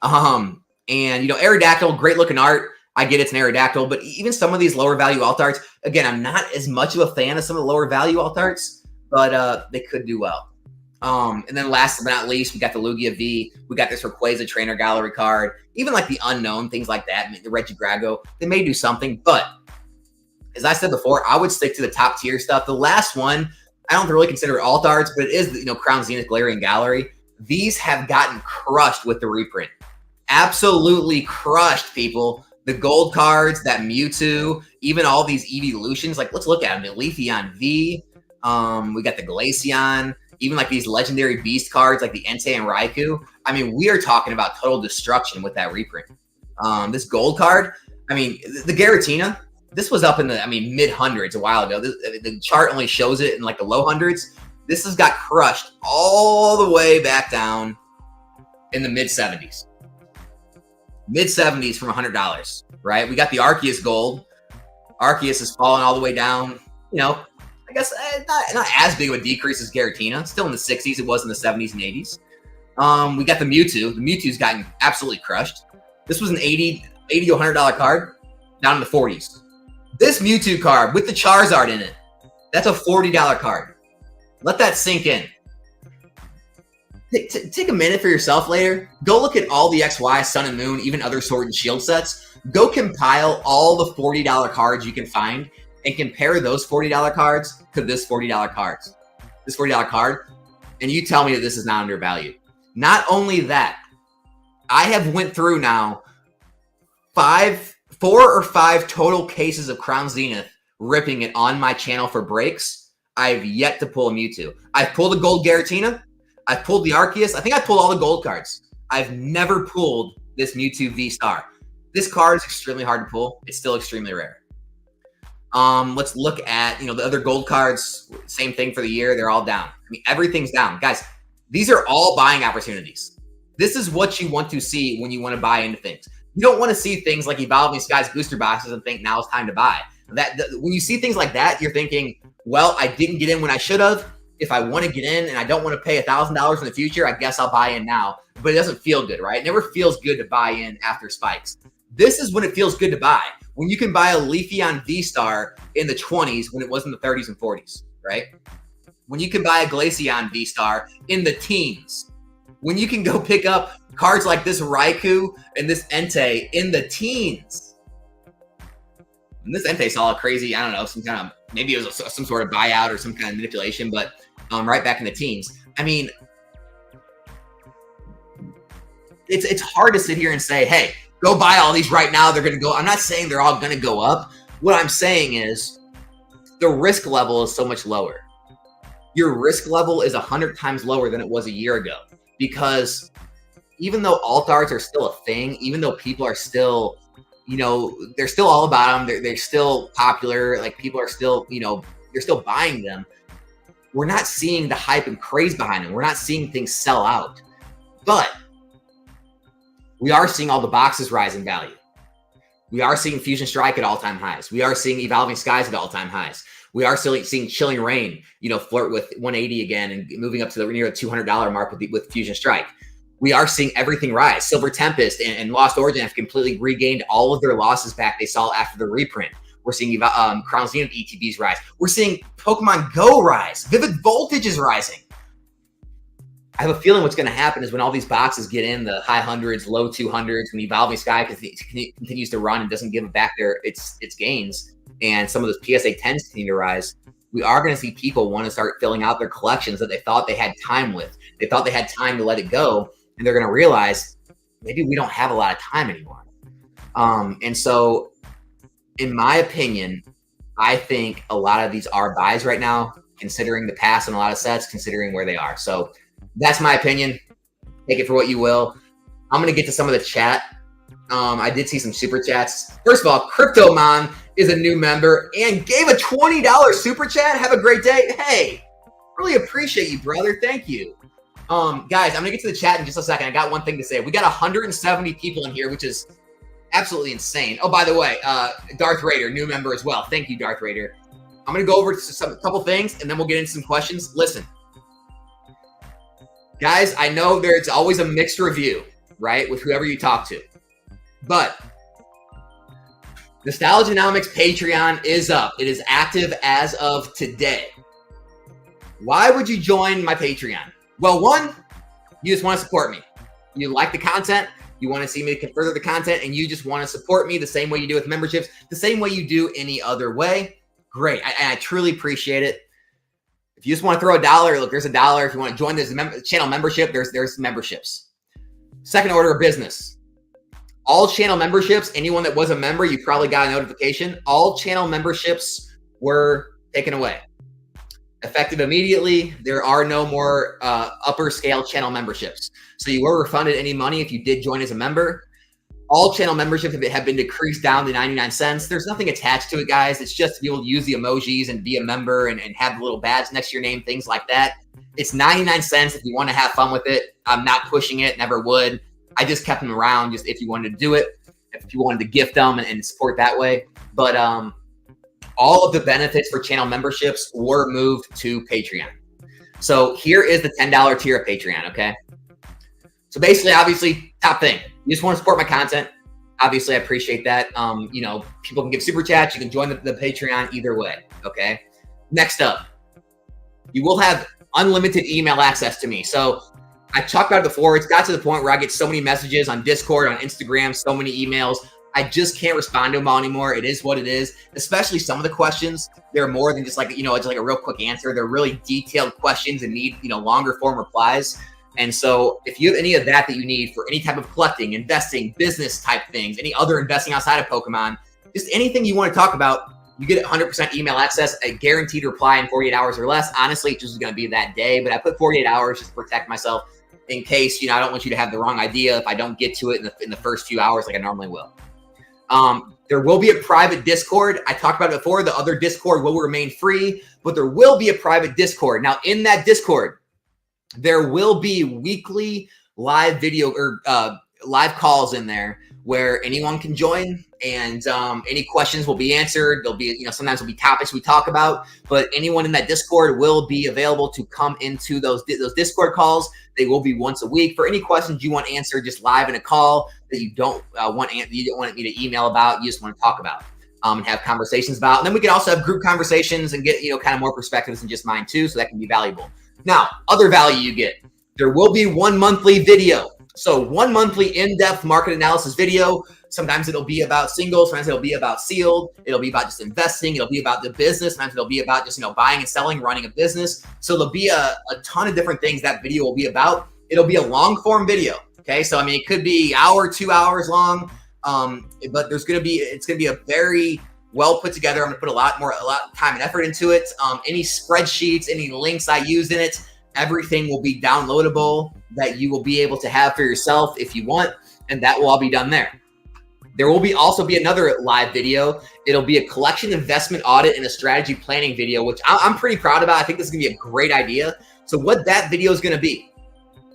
And, Aerodactyl, great looking art. I get it's an Aerodactyl, but even some of these lower value alt arts, again, I'm not as much of a fan of some of the lower value alt arts, but they could do well. And then last but not least, we got the Lugia V. We got this Rayquaza Trainer Gallery card. Even like the unknown, things like that, the Regidrago, they may do something. But as I said before, I would stick to the top tier stuff. The last one, I don't really consider it alt arts, but it is, Crown Zenith Galarian Gallery. These have gotten crushed with the reprint. Absolutely crushed, people. The gold cards, that Mewtwo, even all these evolutions. Like, let's look at them. The Leafeon V. We got the Glaceon. Even like these legendary beast cards like the Entei and Raikou. I mean, we are talking about total destruction with that reprint. This gold card, I mean, the Giratina, this was up in the, mid hundreds a while ago. The chart only shows it in like the low hundreds. This has got crushed all the way back down in the mid 70s. Mid 70s from $100, right? We got the Arceus gold. Arceus has fallen all the way down, I guess not as big of a decrease as Giratina. Still in the 60s. It was in the 70s and 80s. We got the Mewtwo. The Mewtwo's gotten absolutely crushed. This was an $80 to $100 card, down in the 40s. This Mewtwo card with the Charizard in it, that's a $40 card. Let that sink in. Take a minute for yourself later. Go look at all the XY, Sun and Moon, even other Sword and Shield sets. Go compile all the $40 cards you can find and compare those $40 cards to this $40 cards. This $40 card, and you tell me that this is not undervalued. Not only that, I have went through now 4 or 5 total cases of Crown Zenith, ripping it on my channel for breaks. I've yet to pull a Mewtwo. I've pulled a gold Giratina. I've pulled the Arceus. I think I pulled all the gold cards. I've never pulled this Mewtwo V-Star. This card is extremely hard to pull. It's still extremely rare. Let's look at, the other gold cards. Same thing for the year. They're all down. Everything's down. Guys, these are all buying opportunities. This is what you want to see when you want to buy into things. You don't want to see things like Evolving Skies booster boxes and think now it's time to buy. When you see things like that, you're thinking, well, I didn't get in when I should have. If I want to get in and I don't want to pay $1,000 in the future, I guess I'll buy in now. But it doesn't feel good, right? It never feels good to buy in after spikes. This is when it feels good to buy. When you can buy a Leafeon V-Star in the 20s when it was in the 30s and 40s, right? When you can buy a Glaceon V-Star in the teens. When you can go pick up cards like this Raikou and this Entei in the teens. And this Entei saw a crazy, I don't know, maybe it was some sort of buyout or some kind of manipulation, but right back in the teens. It's hard to sit here and say, hey, go buy all these right now. They're going to go. I'm not saying they're all going to go up. What I'm saying is the risk level is so much lower. Your risk level is 100 times lower than it was a year ago, because even though alt arts are still a thing, even though people are still, they're still all about them. They're still popular. Like, people are still, they're still buying them. We're not seeing the hype and craze behind them. We're not seeing things sell out, but we are seeing all the boxes rise in value. We are seeing Fusion Strike at all-time highs. We are seeing Evolving Skies at all-time highs. We are still seeing Chilling Reign, flirt with 180 again and moving up to the near $200 mark with Fusion Strike. We are seeing everything rise. Silver Tempest and Lost Origin have completely regained all of their losses back they saw after the reprint. We're seeing Crown Zenith ETBs rise. We're seeing Pokemon Go rise. Vivid Voltage is rising. I have a feeling what's going to happen is when all these boxes get in the high hundreds, low 200s, when Evolving Sky continues to run and doesn't give back its gains, and some of those PSA 10s continue to rise, we are going to see people want to start filling out their collections that they thought they had time with. They thought they had time to let it go, and they're going to realize maybe we don't have a lot of time anymore. And so, in my opinion, I think a lot of these are buys right now, considering the past and a lot of sets, considering where they are. So that's my opinion. Take it for what you will. I'm going to get to some of the chat. I did see some super chats. First of all, Cryptomon is a new member and gave a $20 super chat. Have a great day. Hey, really appreciate you, brother. Thank you. Guys, I'm going to get to the chat in just a second. I got one thing to say. We got 170 people in here, which is absolutely insane. Oh, by the way, Darth Raider, new member as well. Thank you, Darth Raider. I'm going to go over to a couple things, and then we'll get into some questions. Listen, guys, I know there's always a mixed review, right, with whoever you talk to. But Nostalgianomics Patreon is up. It is active as of today. Why would you join my Patreon? Well, one, you just want to support me. You like the content. You want to see me further the content, and you just want to support me the same way you do with memberships, the same way you do any other way. Great. I truly appreciate it. If you just want to throw $1, look, there's $1. If you want to join this channel membership, there's memberships. Second order of business. All channel memberships, anyone that was a member, you probably got a notification. All channel memberships were taken away. Effective immediately, there are no more upper scale channel memberships. So you were refunded any money if you did join as a member. All channel memberships have been decreased down to 99 cents. There's nothing attached to it, guys. It's just to be able to use the emojis and be a member and have the little badge next to your name, things like that. It's 99 cents if you want to have fun with it. I'm not pushing it, never would. I just kept them around just if you wanted to do it, if you wanted to gift them and support that way. But all of the benefits for channel memberships were moved to Patreon. So here is the $10 tier of Patreon, okay? So basically, obviously, top thing. You just want to support my content. Obviously, I appreciate that. People can give super chats. You can join the Patreon either way, okay? Next up, you will have unlimited email access to me. So I talked about it before. It's got to the point where I get so many messages on Discord, on Instagram, so many emails. I just can't respond to them all anymore. It is what it is, especially some of the questions. They're more than just like, it's like a real quick answer. They're really detailed questions and need, longer form replies. And so if you have any of that you need for any type of collecting, investing, business type things, any other investing outside of Pokemon, just anything you want to talk about, you get 100% email access, a guaranteed reply in 48 hours or less. Honestly, it's just going to be that day, but I put 48 hours just to protect myself in case, I don't want you to have the wrong idea if I don't get to it in the first few hours like I normally will. There will be a private Discord. I talked about it before. The other Discord will remain free, but there will be a private Discord. Now, in that Discord, there will be weekly live video or live calls in there where anyone can join, and any questions will be answered. There'll be, sometimes there'll be topics we talk about, but anyone in that Discord will be available to come into those Discord calls. They will be once a week for any questions you want answered, just live in a call that you don't want me to email about. You just want to talk about and have conversations about. And then we can also have group conversations and get kind of more perspectives than just mine too. So that can be valuable. Now, other value you get, there will be one monthly video. So one monthly in-depth market analysis video. Sometimes it'll be about singles. Sometimes it'll be about sealed. It'll be about just investing. It'll be about the business. Sometimes it'll be about just, buying and selling, running a business. So there'll be a ton of different things that video will be about. It'll be a long form video. Okay. So, it could be hour, 2 hours long. But it's going to be a very well put together. I'm going to put a lot of time and effort into it. Any spreadsheets, any links I use in it, everything will be downloadable that you will be able to have for yourself if you want. And that will all be done there. There will also be another live video. It'll be a collection investment audit and a strategy planning video, which I'm pretty proud about. I think this is going to be a great idea. So what that video is going to be,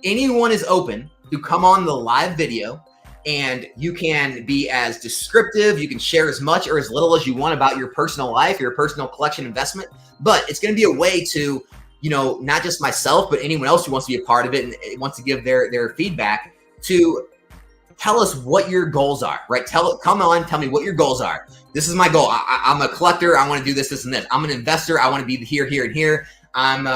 anyone is open to come on the live video and you can be as descriptive. You can share as much or as little as you want about your personal life, your personal collection investment. But it's going to be a way to, not just myself, but anyone else who wants to be a part of it and wants to give their feedback, to tell us what your goals are, right? Come on, tell me what your goals are. This is my goal. I'm a collector. I want to do this, this, and this. I'm an investor. I want to be here, here, and here. I'm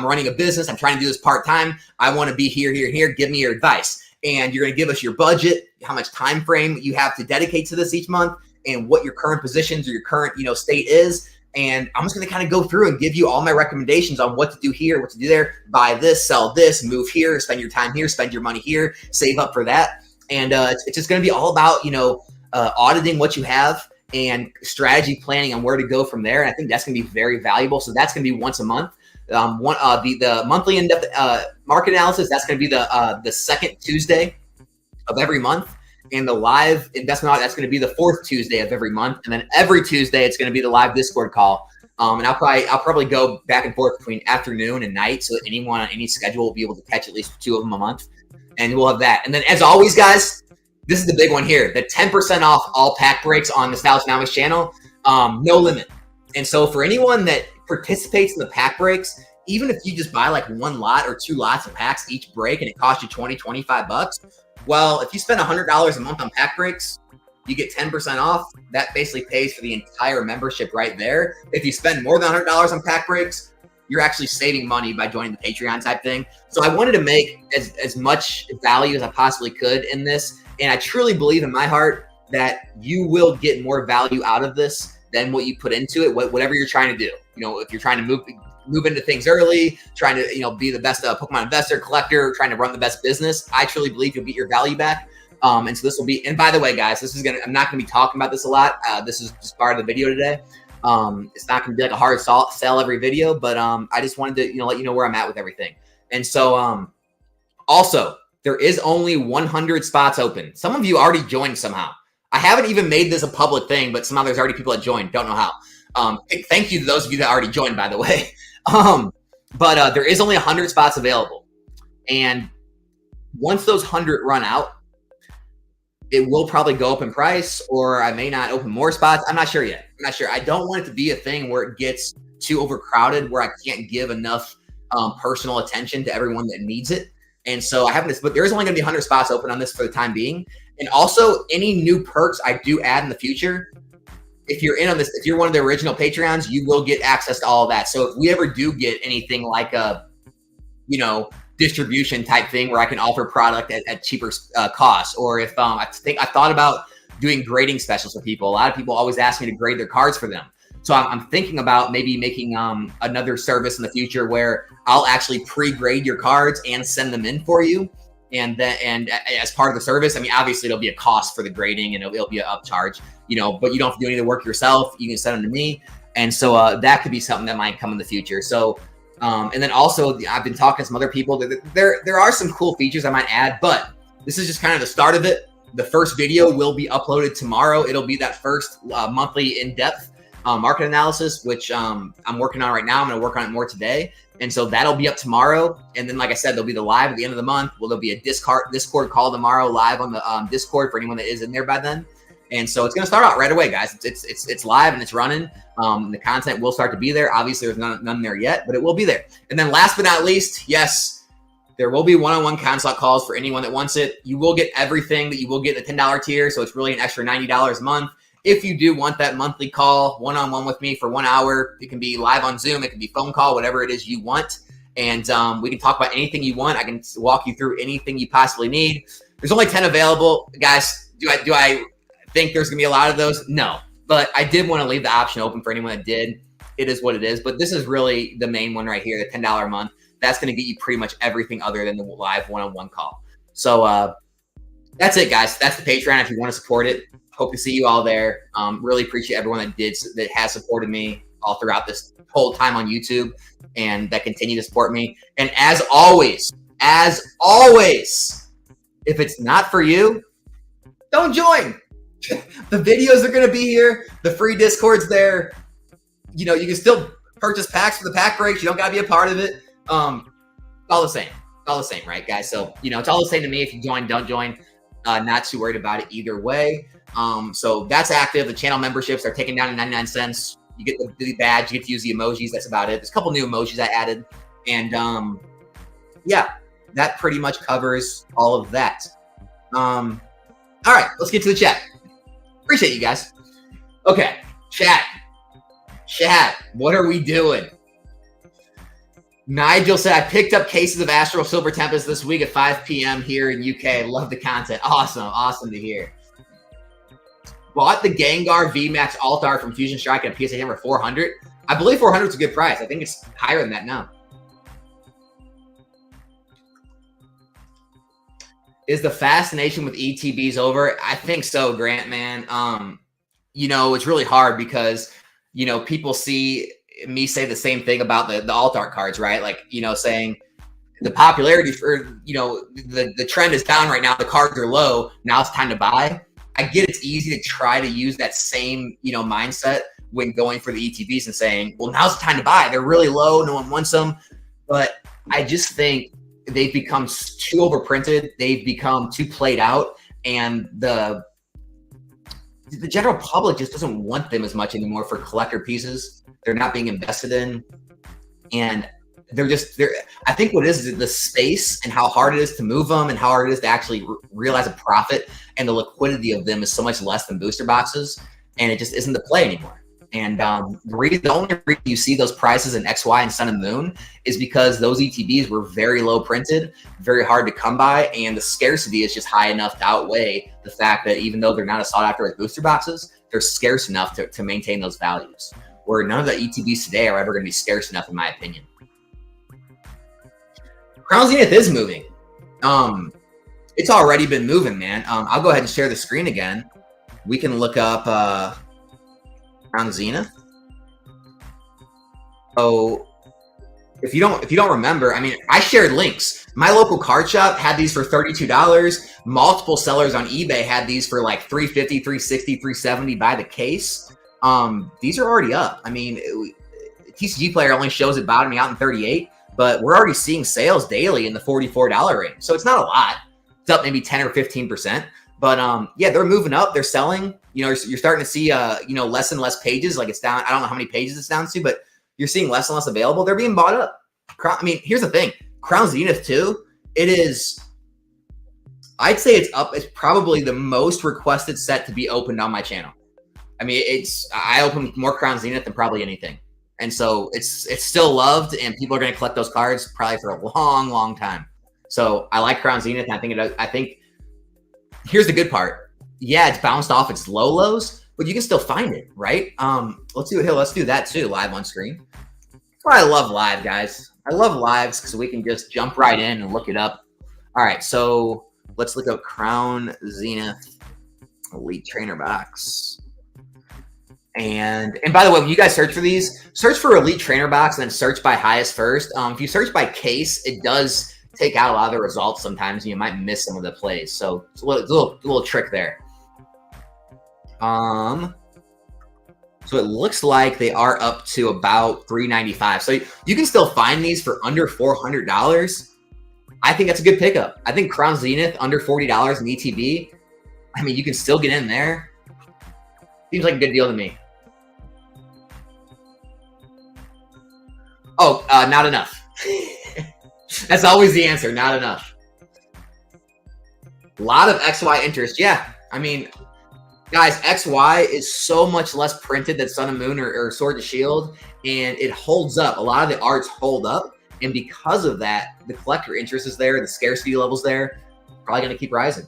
running a business. I'm trying to do this part-time. I want to be here, here, and here. Give me your advice. And you're going to give us your budget, how much time frame you have to dedicate to this each month, and what your current positions or your current, state is. And I'm just going to kind of go through and give you all my recommendations on what to do here, what to do there, buy this, sell this, move here, spend your time here, spend your money here, save up for that. And it's just going to be all about, auditing what you have and strategy planning on where to go from there. And I think that's going to be very valuable. So that's going to be once a month. The monthly in-depth market analysis, that's going to be the second Tuesday of every month. And the live investment audit, that's going to be the fourth Tuesday of every month. And then every Tuesday, it's going to be the live Discord call. And I'll probably go back and forth between afternoon and night, so that anyone on any schedule will be able to catch at least 2 of them a month. And we'll have that. And then, as always, guys, this is the big one here: the 10% off all pack breaks on the Stylisnomics channel. No limit. And so for anyone that participates in the pack breaks, even if you just buy like 1 lot or 2 lots of packs each break, and it costs you $20-$25. Well, if you spend $100 a month on pack breaks, you get 10% off. That basically pays for the entire membership right there. If you spend more than $100 on pack breaks, you're actually saving money by joining the Patreon type thing. So I wanted to make as much value as I possibly could in this. And I truly believe in my heart that you will get more value out of this than what you put into it, whatever you're trying to do. If you're trying to move into things early, trying to, be the best Pokemon investor, collector, trying to run the best business, I truly believe you'll get your value back. And so this will be, and by the way, guys, I'm not going to be talking about this a lot. This is just part of the video today. It's not going to be like a hard sell every video, but I just wanted to, let you know where I'm at with everything. And so also, there is only 100 spots open. Some of you already joined somehow. I haven't even made this a public thing, but somehow there's already people that joined. Don't know how. Thank you to those of you that already joined, by the way. But there is only 100 spots available. And once those 100 run out, it will probably go up in price, or I may not open more spots. I'm not sure yet. I'm not sure. I don't want it to be a thing where it gets too overcrowded, where I can't give enough personal attention to everyone that needs it. And so I haven't, but there is only going to be 100 spots open on this for the time being. And also, any new perks I do add in the future, if you're in on this, if you're one of the original Patreons, you will get access to all of that. So if we ever do get anything like a, distribution type thing where I can offer product at cheaper costs, or if I thought about doing grading specials for people. A lot of people always ask me to grade their cards for them. So I'm thinking about maybe making another service in the future where I'll actually pre-grade your cards and send them in for you. And as part of the service, I mean, obviously it'll be a cost for the grading and it'll be an upcharge, but you don't have to do any of the work yourself. You can send them to me. And so that could be something that might come in the future. So, and then also I've been talking to some other people. There are some cool features I might add, but this is just kind of the start of it. The first video will be uploaded tomorrow. It'll be that first monthly in-depth market analysis, which I'm working on right now. I'm going to work on it more today. And so that'll be up tomorrow. And then, like I said, there'll be the live at the end of the month. Well, there'll be a Discord call tomorrow live on the Discord for anyone that is in there by then. And so it's going to start out right away, guys. It's live and it's running. The content will start to be there. Obviously, there's none there yet, but it will be there. And then last but not least, yes, there will be one-on-one consult calls for anyone that wants it. You will get everything that you will get in the $10 tier. So it's really an extra $90 a month. If you do want that monthly call one-on-one with me for 1 hour, it can be live on Zoom. It can be phone call, whatever it is you want. And we can talk about anything you want. I can walk you through anything you possibly need. There's only 10 available. Guys, do I think there's going to be a lot of those? No. But I did want to leave the option open for anyone that did. It is what it is. But this is really the main one right here, the $10 a month. That's going to get you pretty much everything other than the live one-on-one call. So that's it, guys. That's the Patreon if you want to support it. Hope to see you all there. Really appreciate everyone that has supported me all throughout this whole time on YouTube and that continue to support me. And as always, if it's not for you, don't join. The videos are going to be here. The free Discord's there. You can still purchase packs for the pack breaks. You don't got to be a part of it. All the same, right, guys? So, it's all the same to me if you join, don't join. Not too worried about it either way. So that's active. The channel memberships are taken down to 99 cents. You get the badge, you get to use the emojis. That's about it. There's a couple new emojis I added. And yeah, that pretty much covers all of that. All right, let's get to the chat. Appreciate you guys. Okay, chat, what are we doing? Nigel said, I picked up cases of Astral Silver Tempest this week at 5 p.m. here in UK. Love the content. Awesome to hear. Bought the Gengar VMAX Alt-Art from Fusion Strike at PSA Hammer 400. I believe 400 is a good price. I think it's higher than that now. Is the fascination with ETBs over? I think so, Grant, man. You know, it's really hard because, you know, people see me say the same thing about the Alt-Art cards, right? Like, you know, saying the popularity for, you know, the trend is down right now. The cards are low. Now it's time to buy. I get it's easy to try to use that same, you know, mindset when going for the ETBs and saying, well, now's the time to buy. They're really low. No one wants them. But I just think they've become too overprinted. They've become too played out. And the general public just doesn't want them as much anymore for collector pieces. They're not being invested in. And they're I think what it is the space and how hard it is to move them and how hard it is to actually realize a profit, and the liquidity of them is so much less than booster boxes, and it just isn't the play anymore. And the only reason you see those prices in XY and Sun and Moon is because those ETBs were very low printed, very hard to come by, and the scarcity is just high enough to outweigh the fact that even though they're not as sought after as booster boxes, they're scarce enough to maintain those values. Where none of the ETBs today are ever going to be scarce enough, in my opinion. Crown Zenith is moving. It's already been moving, man. I'll go ahead and share the screen again. We can look up Crown Zenith. So if you don't remember, I mean, I shared links. My local card shop had these for $32. Multiple sellers on eBay had these for like $350, $360, $370 by the case. These are already up. I mean, TCG Player only shows it bottoming out in 38, but we're already seeing sales daily in the $44 range. So it's not a lot. It's up maybe 10 or 15%. But yeah, they're moving up. They're selling. You know, you're starting to see you know, less and less pages. Like it's down. I don't know how many pages it's down to, but you're seeing less and less available. They're being bought up. I mean, here's the thing. Crown Zenith too. It is. I'd say it's up. It's probably the most requested set to be opened on my channel. I mean, I opened more Crown Zenith than probably anything. And so it's still loved, and people are going to collect those cards probably for a long, long time. So I like Crown Zenith, and I think here's the good part. Yeah, it's bounced off its low lows, but you can still find it, right? Let's do that too, live on screen. That's why I love live, guys. I love lives because we can just jump right in and look it up. All right, so let's look up Crown Zenith Elite Trainer Box. And by the way, when you guys search for these, search for Elite Trainer Box and then search by highest first. If you search by case, it does take out a lot of the results sometimes, and you might miss some of the plays. So it's a little trick there. So it looks like they are up to about $395. So you can still find these for under $400. I think that's a good pickup. I think Crown Zenith under $40 in ETB. I mean, you can still get in there. Seems like a good deal to me. Oh, not enough. That's always the answer. Not enough. A lot of XY interest. Yeah. I mean, guys, XY is so much less printed than Sun and Moon or Sword and Shield, and it holds up. A lot of the arts hold up. And because of that, the collector interest is there. The scarcity level's there. Probably going to keep rising.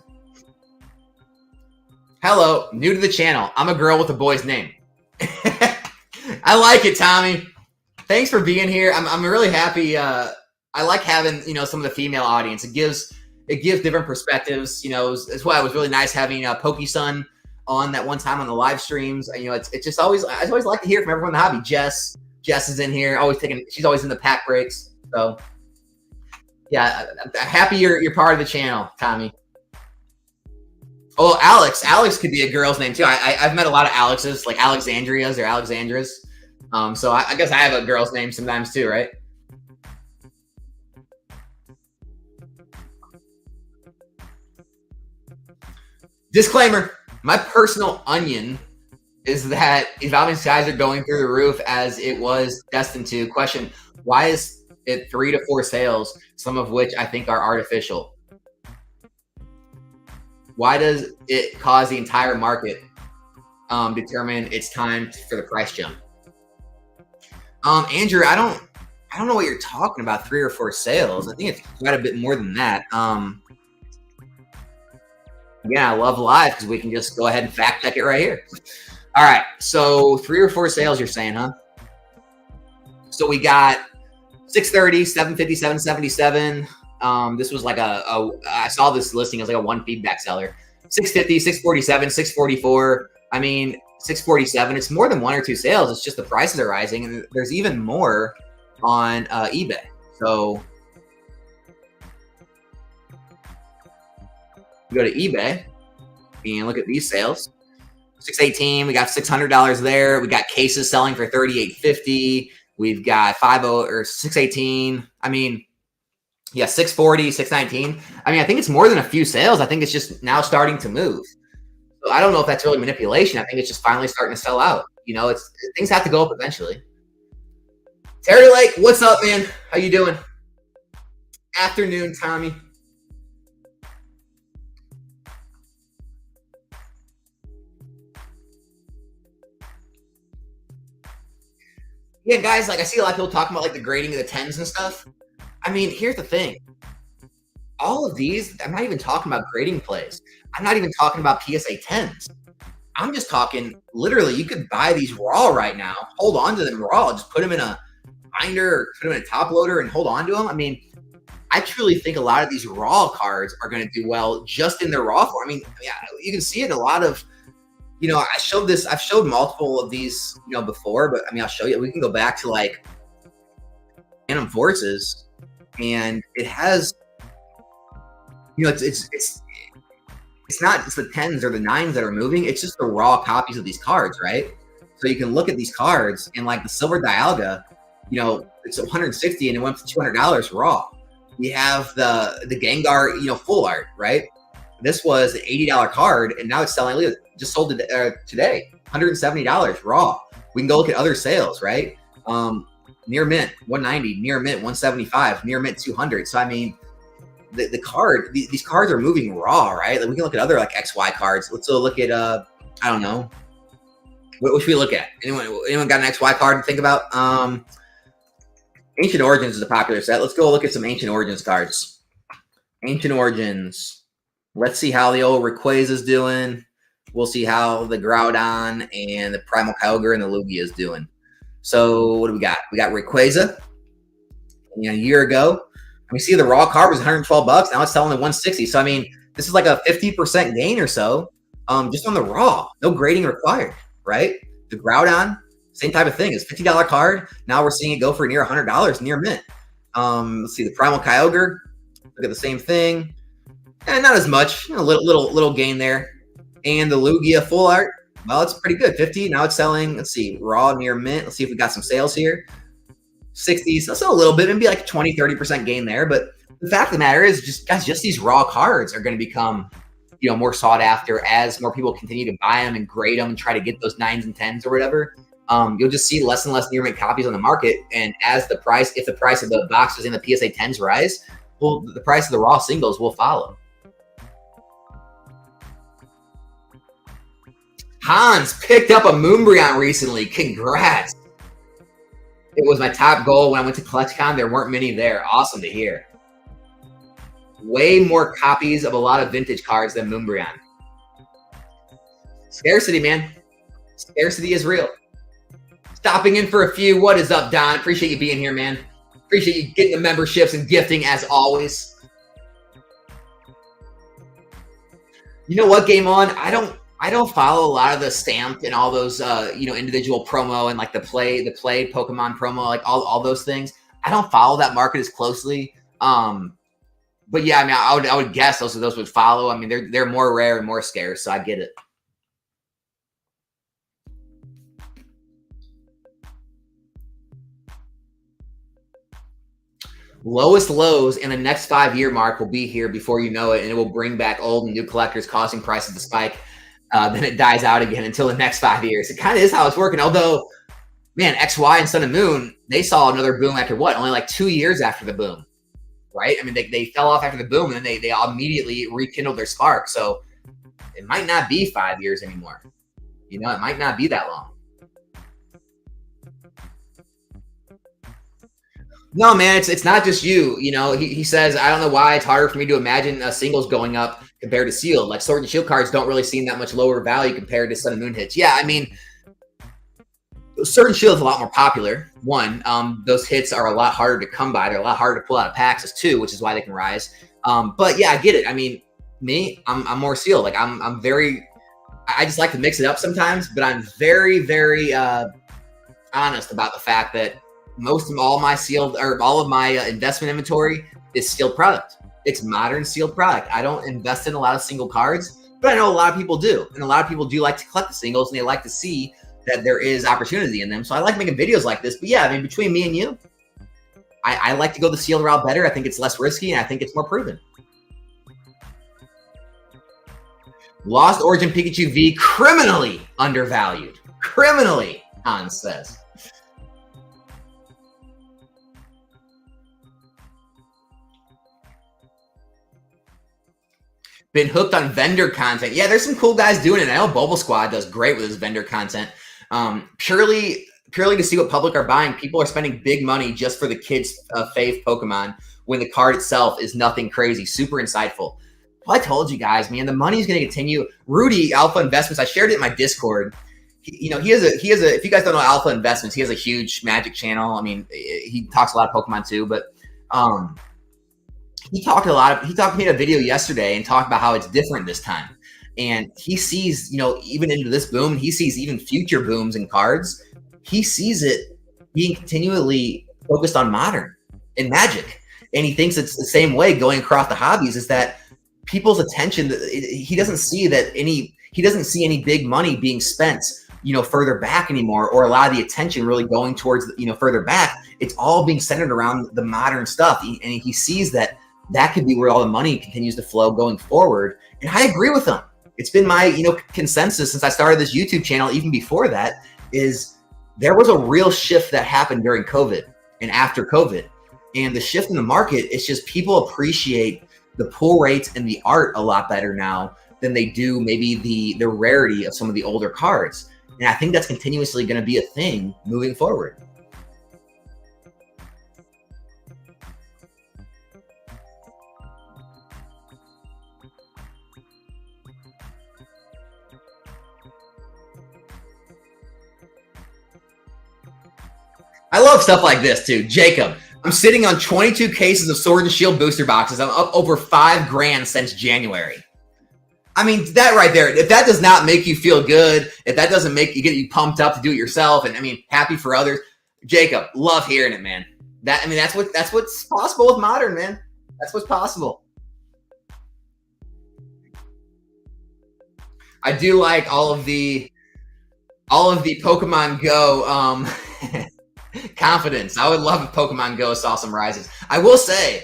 Hello. New to the channel. I'm a girl with a boy's name. I like it, Tommy. Thanks for being here. I'm really happy. I like having, you know, some of the female audience. It gives different perspectives. You know, it's why it was really nice having PokeSun on that one time on the live streams. You know, it's just always, I always like to hear from everyone in the hobby. Jess is in here, she's always in the pack breaks. So yeah, I'm happy you're part of the channel, Tommy. Oh, Alex could be a girl's name too. I've met a lot of Alexes, like Alexandrias or Alexandras. So I guess I have a girl's name sometimes too, right? Disclaimer, my personal onion is that evolving skies are going through the roof as it was destined to. Question, why is it 3 to 4 sales, some of which I think are artificial? Why does it cause the entire market determine it's time for the price jump? Andrew, I don't know what you're talking about. 3 or 4 sales. I think it's quite a bit more than that. Yeah, I love live because we can just go ahead and fact check it right here. All right, so 3 or 4 sales, you're saying, huh? So we got 630, 750, 777. This was like I saw this listing as like a one feedback seller. 650, 647, 644. I mean, 647. It's more than 1 or 2 sales. It's just the prices are rising, and there's even more on eBay. So we go to eBay and look at these sales. 618. We got $600 there. We got cases selling for $38.50. We've got 50 or 618. I mean, yeah, 640, 619. I mean, I think it's more than a few sales. I think it's just now starting to move. So I don't know if that's really manipulation. I think it's just finally starting to sell out. You know, things have to go up eventually. Terry Lake, what's up, man? How you doing? Afternoon, Tommy. Yeah, guys, like I see a lot of people talking about like the grading of the 10s and stuff. I mean, here's the thing. All of these, I'm not even talking about grading plays. I'm not even talking about PSA 10s. I'm just talking literally, you could buy these raw right now, hold on to them raw, just put them in a binder or put them in a top loader and hold on to them. I mean, I truly think a lot of these raw cards are going to do well just in their raw form. I mean, yeah, you can see it in a lot of, I've showed multiple of these, before, but I mean, I'll show you. We can go back to like Phantom Forces, and it has, it's not just the 10s or the 9s that are moving. It's just the raw copies of these cards, right? So you can look at these cards and like the Silver Dialga, it's 160 and it went to $200 raw. We have the Gengar, full art, right? This was an $80 card and now it's selling, just sold today, $170 raw. We can go look at other sales, right? Near mint, 190, near mint, 175, near mint, 200. So, I mean, these cards are moving raw, right? Like we can look at other like XY cards. Let's look at I don't know. What should we look at? Anyone got an XY card to think about? Ancient Origins is a popular set. Let's go look at some Ancient Origins cards. Ancient Origins. Let's see how the old Rayquaza is doing. We'll see how the Groudon and the Primal Kyogre and the Lugia is doing. So what do we got? We got Rayquaza. A year ago, we see the raw card was $112. Now it's selling at $160. So I mean, this is like a 50% gain or so, just on the raw. No grading required, right? The Groudon, same type of thing. It's $50 card. Now we're seeing it go for near $100 near mint. Let's see the Primal Kyogre. Look at the same thing. Not as much. A little gain there. And the Lugia full art. Well, it's pretty good. 50. Now it's selling. Let's see, raw near mint. Let's see if we got some sales here. 60s, so a little bit, maybe like 20-30% gain there. But the fact of the matter is, just these raw cards are going to become, more sought after as more people continue to buy them and grade them and try to get those 9s and 10s or whatever. You'll just see less and less near mint copies on the market. And as if the price of the boxes in the PSA 10s rise, well, the price of the raw singles will follow. Hans picked up a Moonbreon recently. Congrats. It was my top goal when I went to CollectCon. There weren't many there. Awesome to hear. Way more copies of a lot of vintage cards than Moonbreon. Scarcity, man. Scarcity is real. Stopping in for a few. What is up, Don? Appreciate you being here, man. Appreciate you getting the memberships and gifting as always. You know what, Game On? I don't follow a lot of the stamped and all those individual promo and like the played Pokemon promo, like all those things. I don't follow that market as closely. But yeah, I mean, I would guess those would follow. I mean, they're more rare and more scarce, so I get it. lowest lows in the next 5-year mark will be here before you know it, and it will bring back old and new collectors, causing prices to spike. Then it dies out again until the next 5 years. It kind of is how it's working. Although, man, XY and Sun and Moon, they saw another boom after what? Only like 2 years after the boom, right? I mean, they fell off after the boom, and then they immediately rekindled their spark. So it might not be 5 years anymore. You know, it might not be that long. No, man, it's not just you. You know, he says, I don't know why it's harder for me to imagine singles going up compared to sealed. Like Sword and Shield cards don't really seem that much lower value compared to Sun and Moon hits. Yeah, I mean, Sword and Shield is a lot more popular. One, those hits are a lot harder to come by. They're a lot harder to pull out of packs as two, which is why they can rise. But yeah, I get it. I mean, me, I'm more sealed. Like I'm very, I just like to mix it up sometimes, but I'm very, very honest about the fact that most of all my sealed or all of my investment inventory is sealed product. It's modern sealed product. I don't invest in a lot of single cards, but I know a lot of people do. And a lot of people do like to collect the singles, and they like to see that there is opportunity in them. So I like making videos like this. But yeah, I mean, between me and you, I like to go the sealed route better. I think it's less risky, and I think it's more proven. Lost Origin Pikachu V, criminally undervalued. Criminally, Hans says. Been hooked on vendor content. Yeah, there's some cool guys doing it. I know Bubble Squad does great with his vendor content. Purely to see what public are buying. People are spending big money just for the kids' fave Pokemon when the card itself is nothing crazy. Super insightful. Well, I told you guys, man, the money's going to continue. Rudy, Alpha Investments, I shared it in my Discord. He has a, if you guys don't know Alpha Investments, he has a huge Magic channel. I mean, he talks a lot of Pokemon too, but he talked to me in a video yesterday and talked about how it's different this time. And he sees, even into this boom, he sees even future booms in cards. He sees it being continually focused on modern and Magic. And he thinks it's the same way going across the hobbies, is that people's attention, he doesn't see any big money being spent, further back anymore, or a lot of the attention really going towards, further back. It's all being centered around the modern stuff. And he sees that could be where all the money continues to flow going forward. And I agree with him. It's been my, consensus since I started this YouTube channel, even before that, is there was a real shift that happened during COVID and after COVID. And the shift in the market, it's just people appreciate the pull rates and the art a lot better now than they do maybe the rarity of some of the older cards. And I think that's continuously going to be a thing moving forward. I love stuff like this too. Jacob, I'm sitting on 22 cases of Sword and Shield booster boxes. I'm up over $5,000 since January. I mean, that right there, if that does not make you feel good, if that doesn't make you get you pumped up to do it yourself, and I mean, happy for others, Jacob, love hearing it, man. That's what's possible with modern, man. That's what's possible. I do like all of the Pokemon Go confidence. I would love if Pokemon Go saw some rises. I will say,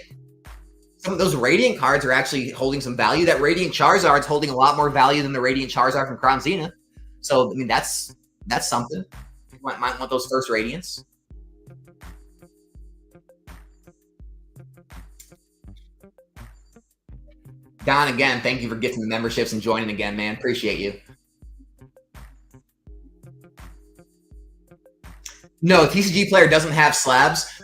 some of those Radiant cards are actually holding some value. That Radiant Charizard's holding a lot more value than the Radiant Charizard from Crown Zenith. So, I mean, that's something. You might want those first Radiants. Don, again, thank you for getting the memberships and joining again, man. Appreciate you. No, TCG Player doesn't have slabs.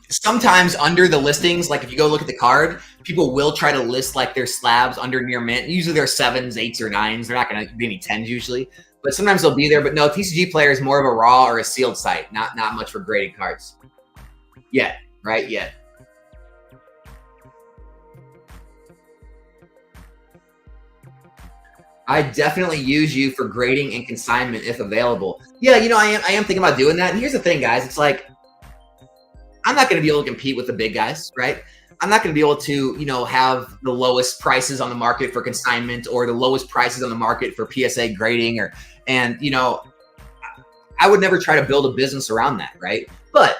Sometimes under the listings, like if you go look at the card, people will try to list like their slabs under near mint. Usually they're 7s, 8s, or 9s. They're not going to be any 10s usually, but sometimes they'll be there. But no, TCG Player is more of a raw or a sealed site, not much for graded cards. Yet, right? Yet. I definitely use you for grading and consignment if available. Yeah, I am thinking about doing that. And here's the thing, guys. It's like, I'm not going to be able to compete with the big guys, right? I'm not going to be able to, have the lowest prices on the market for consignment or the lowest prices on the market for PSA grading I would never try to build a business around that, right? But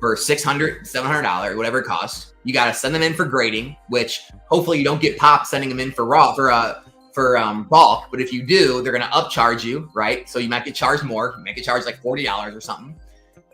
for $600, $700, whatever it costs. You got to send them in for grading, which hopefully you don't get popped sending them in for raw for bulk. But if you do, they're going to upcharge you, right? So you might get charged more. You might get charged like $40 or something.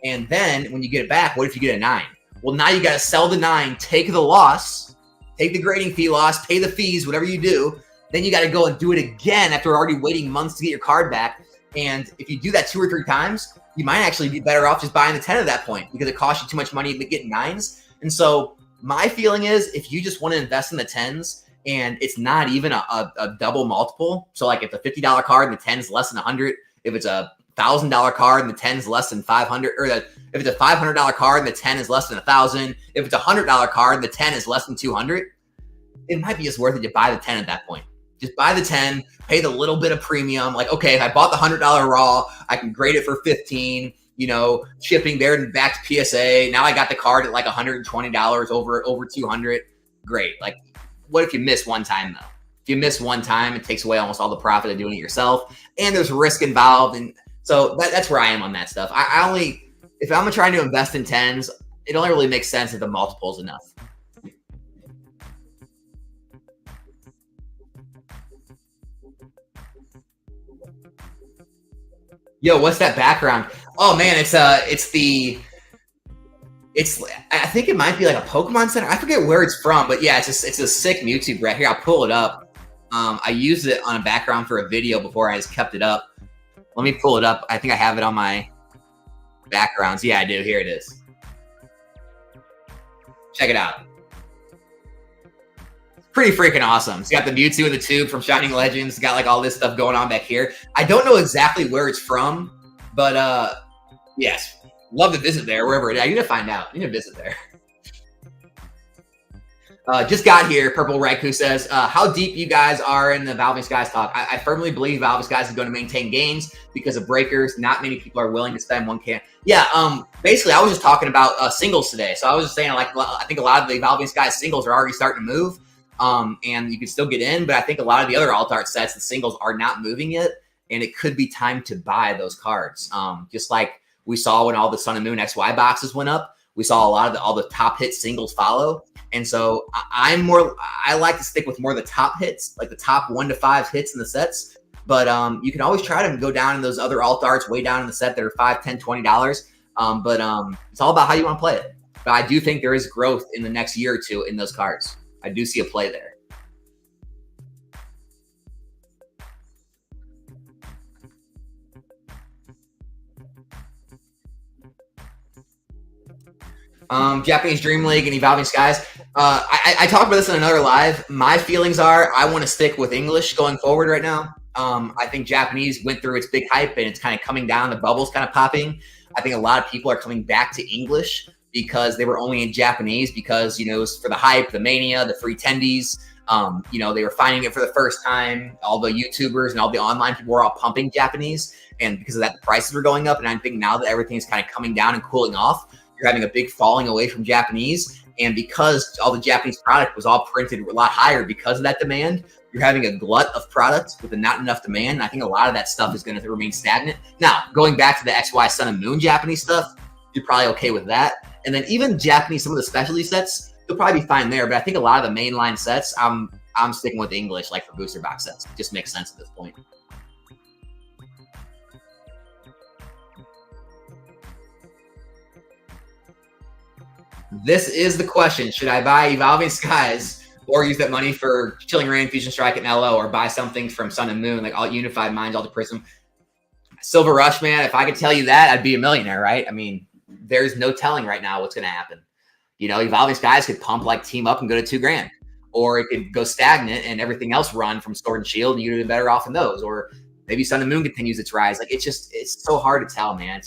And then when you get it back, what if you get a 9? Well, now you got to sell the 9, take the loss, take the grading fee loss, pay the fees, whatever you do. Then you got to go and do it again after already waiting months to get your card back. And if you do that 2 or 3 times, you might actually be better off just buying the 10 at that point because it costs you too much money to get 9s. And so my feeling is if you just want to invest in the 10s and it's not even a double multiple. So like if the $50 card and the 10 is less than 100, if it's a $1,000 card and the 10 is less than 500, or if it's a $500 card and the 10 is less than 1,000, if it's a $100 card and the 10 is less than 200, it might be just worth it to buy the 10 at that point. Just buy the 10, pay the little bit of premium. Like, okay, if I bought the $100 raw, I can grade it for 15, shipping there and back to PSA. Now I got the card at like $120 over 200. Great. Like, what if you miss one time though? If you miss one time, it takes away almost all the profit of doing it yourself. And there's risk involved. And so that's where I am on that stuff. If I'm trying to invest in 10s, it only really makes sense if the multiple is enough. Yo, what's that background? Oh man, I think it might be like a Pokemon Center. I forget where it's from, but yeah, it's a sick Mewtwo right here. I'll pull it up. I used it on a background for a video before. I just kept it up. Let me pull it up. I think I have it on my backgrounds. Yeah, I do. Here it is. Check it out. Pretty freaking awesome. It's got the Mewtwo in the tube from Shining Legends. It's got like all this stuff going on back here. I don't know exactly where it's from, but yes, love to visit there wherever it is. I need to find out. I need to visit there. Just got here. Purple Raikou says, how deep you guys are in the Evolving Skies talk. I firmly believe Evolving Skies is going to maintain gains because of breakers. Not many people are willing to spend 1K. Yeah, basically, I was just talking about singles today. So I was just saying, like, I think a lot of the Evolving Skies singles are already starting to move. And you can still get in, but I think a lot of the other alt art sets, the singles are not moving yet, and it could be time to buy those cards. Just like we saw when all the Sun and Moon XY boxes went up, we saw a lot of all the top hit singles follow. And so I like to stick with more of the top hits, like the top 1 to 5 hits in the sets. But you can always try to go down in those other alt arts way down in the set that are $5, $10, $20. But it's all about how you want to play it. But I do think there is growth in the next year or two in those cards. I do see a play there. Japanese Dream League and Evolving Skies. I talked about this in another live. My feelings are I want to stick with English going forward right now. I think Japanese went through its big hype and it's kind of coming down. The bubble's kind of popping. I think a lot of people are coming back to English because they were only in Japanese because, it was for the hype, the mania, the free tendies. They were finding it for the first time. All the YouTubers and all the online people were all pumping Japanese. And because of that, the prices were going up. And I think now that everything is kind of coming down and cooling off, you're having a big falling away from Japanese. And because all the Japanese product was all printed a lot higher because of that demand, you're having a glut of product with not enough demand. And I think a lot of that stuff is going to remain stagnant. Now, going back to the XY Sun and Moon Japanese stuff, you're probably okay with that. And then even Japanese, some of the specialty sets, you'll probably be fine there. But I think a lot of the mainline sets, I'm sticking with English, like for booster box sets. It just makes sense at this point. This is the question. Should I buy Evolving Skies or use that money for Chilling Reign, Fusion Strike, and LO, or buy something from Sun and Moon, like all Unified Minds, all the Prism? Silver Rush, man, if I could tell you that, I'd be a millionaire, right? I mean, there's no telling right now what's going to happen. Evolving Skies could pump like Team Up and go to $2,000, or it could go stagnant and everything else run from Sword and Shield, and you'd be better off in those. Or maybe Sun and Moon continues its rise. Like it's so hard to tell, man.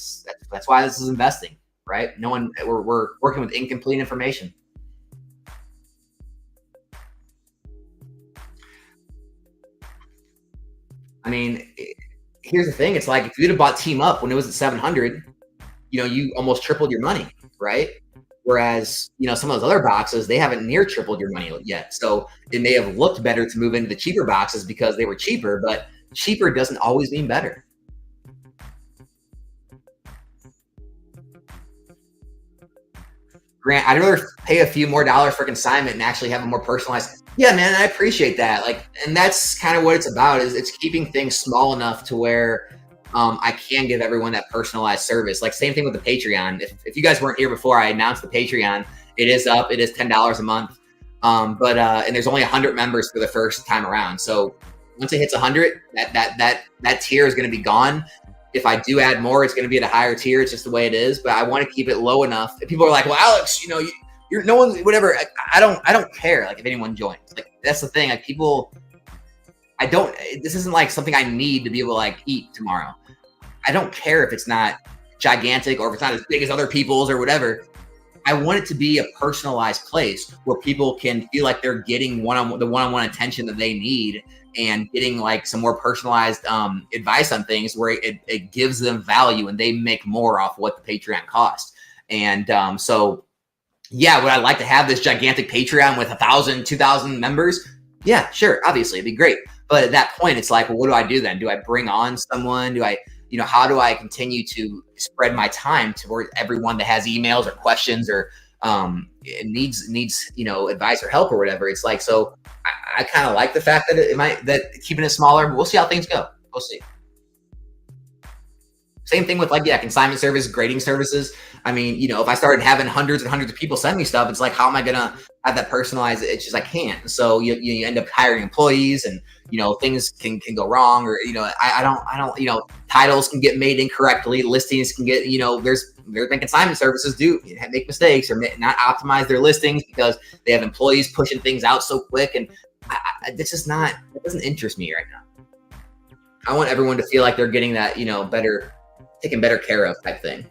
That's why this is investing, right? We're working with incomplete information. I mean, here's the thing. It's like if you'd have bought Team Up when it was at 700, you almost tripled your money, right? Whereas, some of those other boxes, they haven't near tripled your money yet. So it may have looked better to move into the cheaper boxes because they were cheaper, but cheaper doesn't always mean better. Grant, I'd rather pay a few more dollars for consignment and actually have a more personalized. Yeah, man, I appreciate that. Like, and that's kind of what it's about. Is it's keeping things small enough to where I can give everyone that personalized service. Like same thing with the Patreon. If you guys weren't here before, I announced the Patreon. It is up. It is $10 a month. And there's only 100 members for the first time around. So once it hits 100, that tier is going to be gone. If I do add more, it's going to be at a higher tier. It's just the way it is. But I want to keep it low enough. If people are like, "Well, Alex, you're no one, whatever." I don't care. Like if anyone joins, like that's the thing. Like people, I don't. This isn't like something I need to be able to like eat tomorrow. I don't care if it's not gigantic or if it's not as big as other people's or whatever. I want it to be a personalized place where people can feel like they're getting the one-on-one attention that they need and getting like some more personalized advice on things where it gives them value and they make more off what the Patreon costs. And so, yeah, would I like to have this gigantic Patreon with 1,000, 2,000 members? Yeah, sure. Obviously, it'd be great. But at that point, it's like, well, what do I do then? Do I bring on someone? How do I continue to spread my time toward everyone that has emails or questions or needs advice or help or whatever? It's like, so I kind of like the fact that keeping it smaller, but we'll see how things go. We'll see. Same thing with consignment service, grading services. I mean, if I started having hundreds and hundreds of people send me stuff, it's like, how am I going to have that personalized? It's just, I can't. So you end up hiring employees and, things can go wrong or, I don't, titles can get made incorrectly. Listings can get, there's been consignment services make mistakes or not optimize their listings because they have employees pushing things out so quick. And it doesn't interest me right now. I want everyone to feel like they're getting that, taken better care of type thing.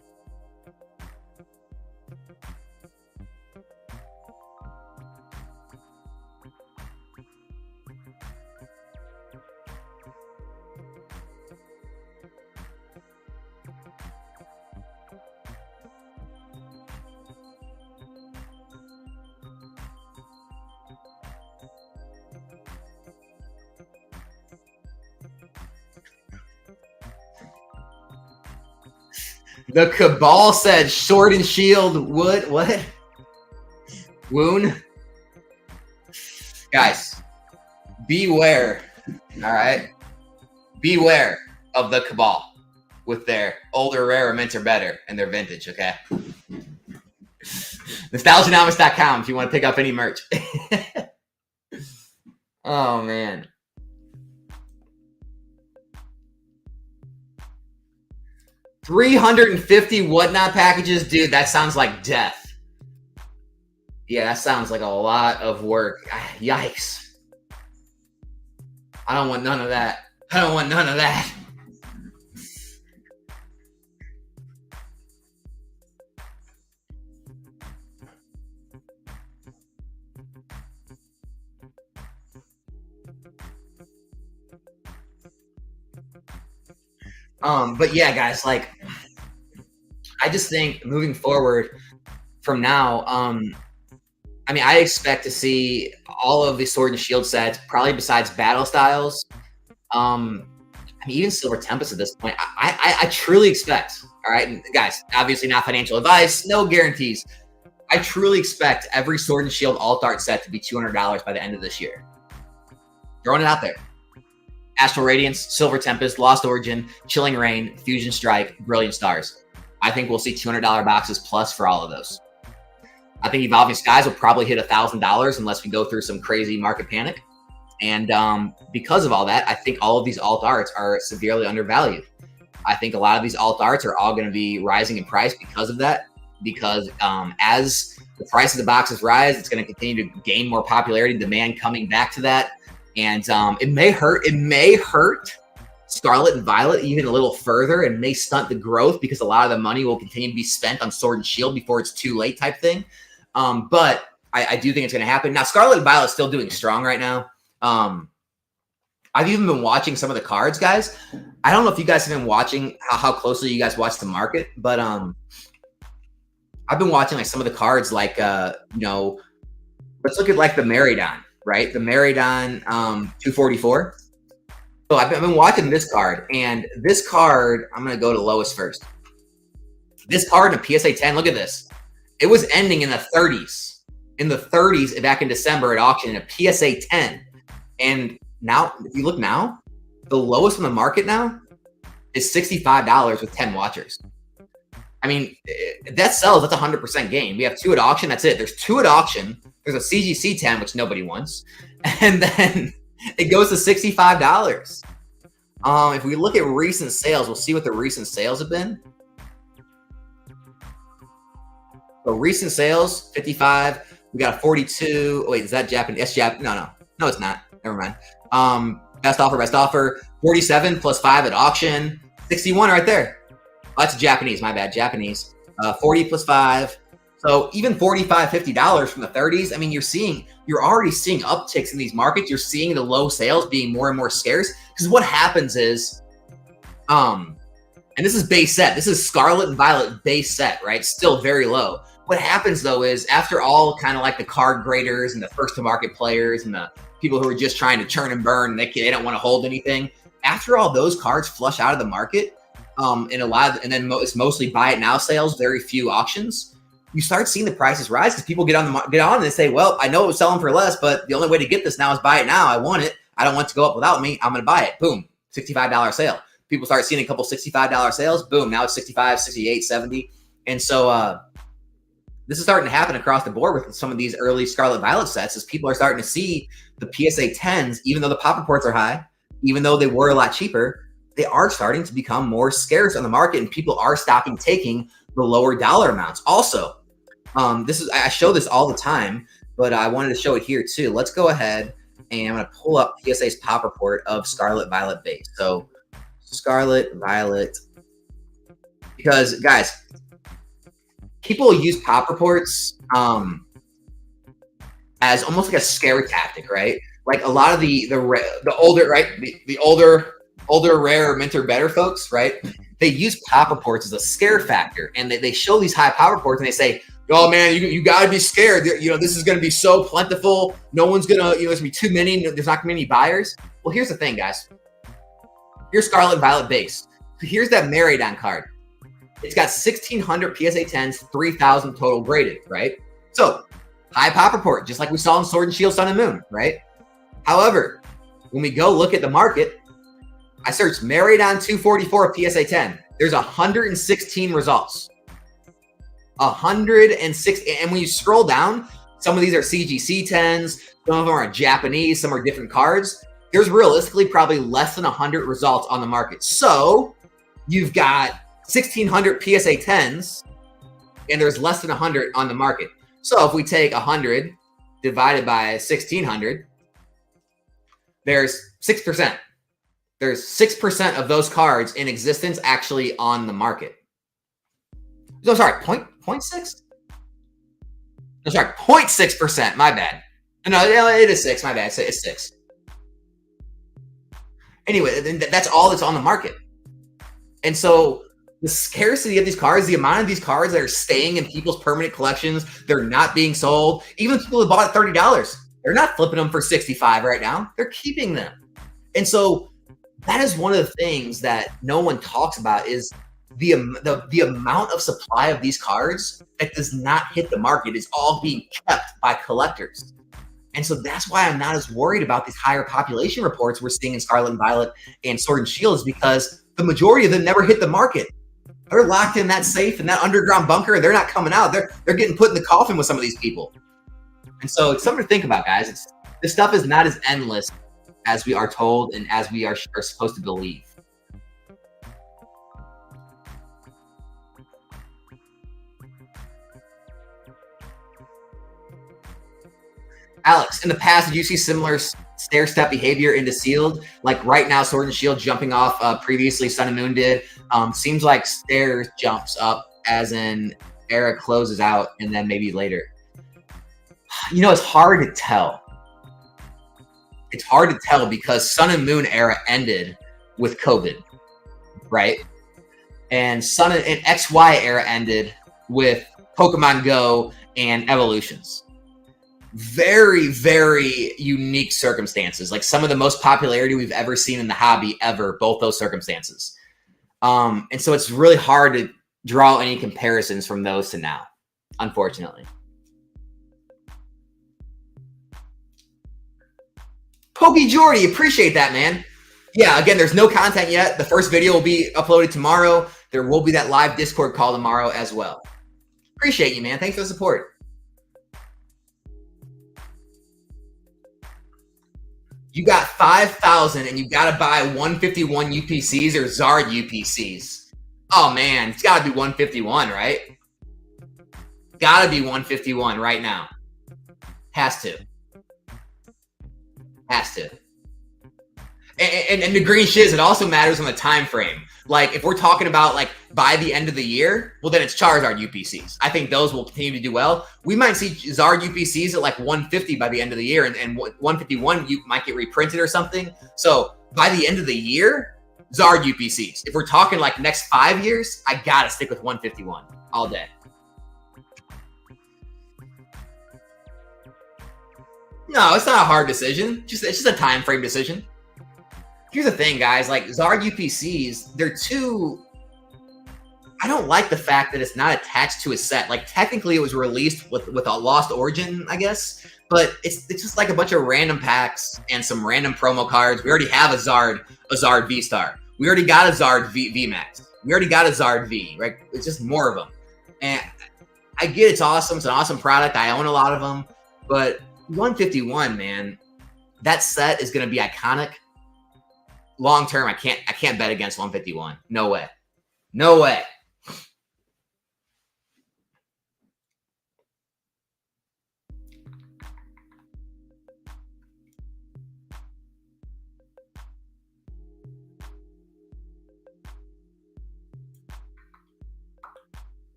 The Cabal said Sword and Shield would what? Wound? Guys, beware. All right. Beware of the Cabal with their older, rare, mint, or better, and their vintage, okay? Nostalgianomics.com if you want to pick up any merch. Oh, man. 350 whatnot packages, dude. That sounds like death. Yeah, that sounds like a lot of work. Yikes. I don't want none of that. I don't want none of that. But yeah, guys, like, I just think moving forward from now, I mean, I expect to see all of the Sword and Shield sets, probably besides Battle Styles. I mean, even Silver Tempest at this point. I truly expect, all right, guys, obviously not financial advice, no guarantees. I truly expect every Sword and Shield alt art set to be $200 by the end of this year. Throwing it out there. Astral Radiance, Silver Tempest, Lost Origin, Chilling Reign, Fusion Strike, Brilliant Stars. I think we'll see $200 boxes plus for all of those. I think Evolving Skies will probably hit $1,000 unless we go through some crazy market panic. And because of all that, I think all of these alt arts are severely undervalued. I think a lot of these alt arts are all going to be rising in price because of that. Because as the price of the boxes rise, it's going to continue to gain more popularity, demand coming back to that. And it may hurt Scarlet and Violet even a little further and may stunt the growth because a lot of the money will continue to be spent on Sword and Shield before it's too late type thing. But I do think it's going to happen. Now, Scarlet and Violet is still doing strong right now. I've even been watching some of the cards, guys. I don't know if you guys have been watching how closely you guys watch the market, but I've been watching like some of the cards like, let's look at like the Meridon. Right, the Meridon 244. So I've been watching this card, and this card, I'm going to go to lowest first. This card in a PSA 10, look at this. It was ending in the 30s. In the 30s back in December at auction in a PSA 10. And now, if you look now, the lowest on the market now is $65 with 10 watchers. I mean, that sells. That's 100% gain. We have 2 at auction. That's it. There's 2 at auction. There's a CGC 10, which nobody wants. And then it goes to $65. If we look at recent sales, we'll see what the recent sales have been. So recent sales, 55. We got a 42. Oh, wait, is that Japanese? Yes, Japanese. No, it's not. Never mind. Best offer. 47 plus 5 at auction. 61 right there. Oh, that's Japanese. My bad. Japanese. 40 plus 5. So even $45, $50 from the 30s. I mean, you're already seeing upticks in these markets. You're seeing the low sales being more and more scarce. Because what happens is, and this is base set. This is Scarlet and Violet base set, right? Still very low. What happens though is after all kind of like the card graders and the first to market players and the people who are just trying to churn and burn, and they don't want to hold anything. After all those cards flush out of the market, and it's mostly buy it now sales, very few auctions. You start seeing the prices rise because people get on and they say, well, I know it was selling for less, but the only way to get this now is buy it now. I want it. I don't want it to go up without me. I'm going to buy it. Boom. $65 sale. People start seeing a couple $65 sales. Boom. Now it's 65, 68, 70. And so this is starting to happen across the board with some of these early Scarlet Violet sets as people are starting to see the PSA 10s, even though the pop reports are high, even though they were a lot cheaper, they are starting to become more scarce on the market and people are stopping taking the lower dollar amounts. Also, I show this all the time, but I wanted to show it here too. Let's go ahead and I'm going to pull up PSA's pop report of Scarlet Violet base. So Scarlet Violet, because guys, people use pop reports as almost like a scare tactic, right? Like a lot of the older, right? The older rare mint or better folks, right? They use pop reports as a scare factor, and they show these high pop reports and they say, oh man, you gotta be scared. You know, this is gonna be so plentiful. No one's gonna, there's gonna be too many. There's not gonna be any buyers. Well, here's the thing, guys. Here's Scarlet Violet base. So here's that Maridon card. It's got 1,600 PSA 10s, 3,000 total graded, right? So high pop report, just like we saw in Sword and Shield, Sun and Moon, right? However, when we go look at the market, I searched Maridon 244 PSA 10. There's 116 results. 106, and when you scroll down, some of these are CGC 10s, some of them are Japanese, some are different cards. There's realistically probably less than 100 results on the market. So you've got 1,600 PSA 10s, and there's less than 100 on the market. So if we take 100 divided by 1,600, there's 6%. There's 6% of those cards in existence actually on the market. No, sorry, 0.6? No, sorry, 0.6%. My bad. No, it is 6. My bad. It's 6. Anyway, that's all that's on the market. And so the scarcity of these cards, the amount of these cards that are staying in people's permanent collections, they're not being sold. Even people who bought at $30, they're not flipping them for $65 right now. They're keeping them. And so that is one of the things that no one talks about is the amount of supply of these cards that does not hit the market is all being kept by collectors. And so that's why I'm not as worried about these higher population reports we're seeing in Scarlet and Violet and Sword and Shield, is because the majority of them never hit the market. They're locked in that safe and that underground bunker, and they're not coming out. They're getting put in the coffin with some of these people. And so it's something to think about, guys. This stuff is not as endless as we are told and as we are supposed to believe. Alex, in the past, did you see similar stair-step behavior into Sealed? Like right now, Sword and Shield jumping off previously, Sun and Moon did. Seems like Stairs jumps up as an era closes out and then maybe later. You know, it's hard to tell. It's hard to tell because Sun and Moon era ended with COVID, right? And Sun and XY era ended with Pokemon Go and Evolutions. Very, very unique circumstances. Like some of the most popularity we've ever seen in the hobby ever, both those circumstances. And so it's really hard to draw any comparisons from those to now. unfortunately. Pokey Jordy, appreciate that, man. Yeah, again, there's no content yet. The first video will be uploaded tomorrow. There will be that live Discord call tomorrow as well. Appreciate you, man. Thanks for the support. You got 5,000 and you got to buy 151 UPCs or Zard UPCs. Oh, man, it's got to be 151, right? Got to be 151 right now. Has to. Has to. And the green shiz, it also matters on the time frame. Like, if we're talking about, like, by the end of the year, well, then it's Charizard UPCs. I think those will continue to do well. We might see Zard UPCs at, like, 150 by the end of the year, and 151 you might get reprinted or something. So, by the end of the year, Zard UPCs. If we're talking, like, next 5 years, I gotta stick with 151 all day. No, it's not a hard decision. It's just a time frame decision. Here's the thing, guys. Like, Zard UPCs, they're too... I don't like the fact that it's not attached to a set. Like, technically, it was released with a Lost Origin, I guess. But it's just like a bunch of random packs and some random promo cards. We already have a Zard V-Star. We already got a Zard V-Max. We already got a Zard V, right? It's just more of them. And I get it's awesome. It's an awesome product. I own a lot of them. But 151, man, that set is going to be iconic. Long term, I can't bet against 151. No way. No way.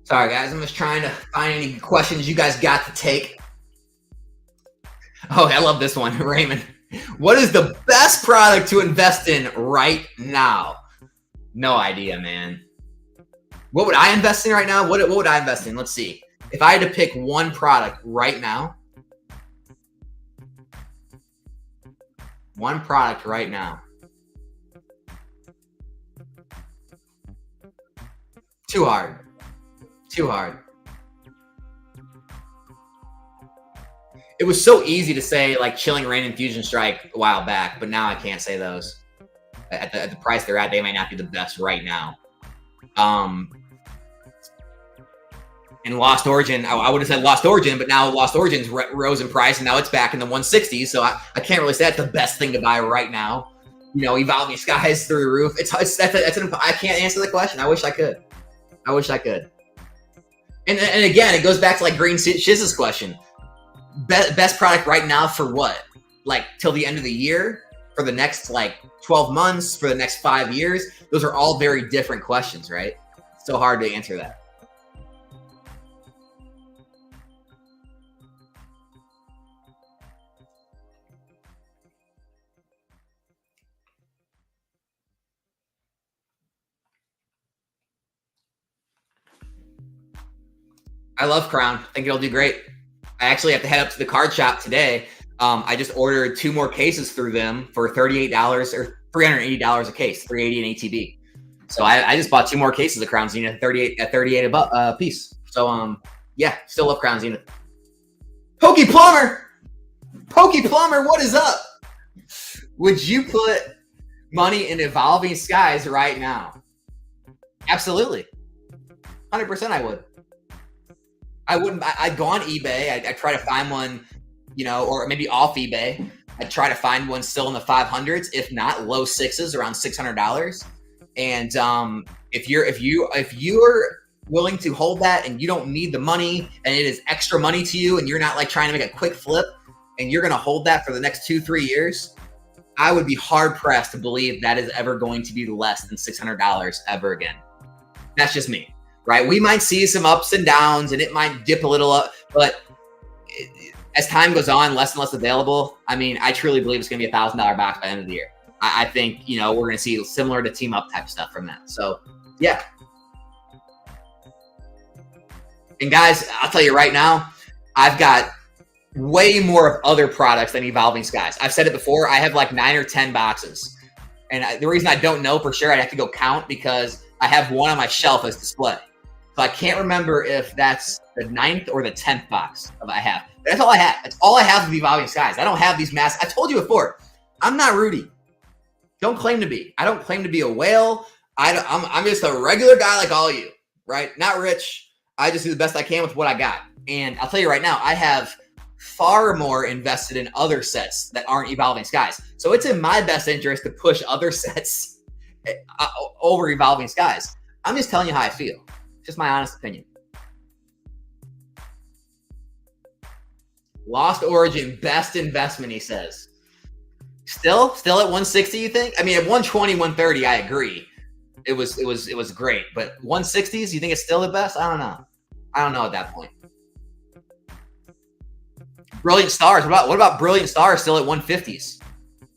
Sorry, guys. I'm just trying to find any questions you guys got to take. Oh, I love this one, Raymond. What is the best product to invest in right now? No idea, man. What would I invest in right now? What would I invest in? Let's see. If I had to pick one product right now. One product right now. Too hard. Too hard. It was so easy to say, like, Chilling Reign and Fusion Strike a while back, but now I can't say those. At the price they're at, they might not be the best right now. And Lost Origin, I would have said Lost Origin, but now Lost Origin's rose in price, and now it's back in the 160s, so I can't really say that's the best thing to buy right now. You know, Evolving Skies through the roof. I can't answer the question. I wish I could. I wish I could. And again, it goes back to, like, Green Shiz's question. Best product right now for what? Like, till the end of the year? For the next, like, 12 months? For the next 5 years? Those are all very different questions, right? It's so hard to answer that. I love Crown. I think it'll do great. I actually have to head up to the card shop today. I just ordered 2 more cases through them for $38 or $380 a case, $380 an ATB. So I just bought 2 more cases of Crown Zenith at 38 a piece. So yeah, still love Crown Zenith. Pokey Plumber, what is up? Would you put money in Evolving Skies right now? Absolutely, 100%. I would. I wouldn't. I'd go on eBay. I'd try to find one, you know, or maybe off eBay. I'd try to find one still in the 500s, if not low 6s, around $600. And if you're willing to hold that and you don't need the money and it is extra money to you and you're not, like, trying to make a quick flip and you're going to hold that for the next 2-3 years, I would be hard pressed to believe that is ever going to be less than $600 ever again. That's just me. Right, we might see some ups and downs, and it might dip a little up, but as time goes on, less and less available. I mean, I truly believe it's going to be $1,000 box by the end of the year. I think, you know, we're going to see similar to Team Up type stuff from that. So, yeah. And guys, I'll tell you right now, I've got way more of other products than Evolving Skies. I've said it before. I have like 9 or 10 boxes. And the reason I don't know for sure, I'd have to go count because I have one on my shelf as display. So I can't remember if that's the 9th or the 10th box that I have. But that's all I have. That's all I have of Evolving Skies. I don't have these massive. I told you before, I'm not Rudy. Don't claim to be. I don't claim to be a whale. I'm just a regular guy like all of you, right? Not rich. I just do the best I can with what I got. And I'll tell you right now, I have far more invested in other sets that aren't Evolving Skies. So it's in my best interest to push other sets over Evolving Skies. I'm just telling you how I feel. Just my honest opinion. Lost Origin, best investment, he says. Still at 160, you think? I mean, at 120, 130, I agree. It was great. But 160s, you think it's still the best? I don't know. I don't know at that point. Brilliant Stars. What about Brilliant Stars still at 150s?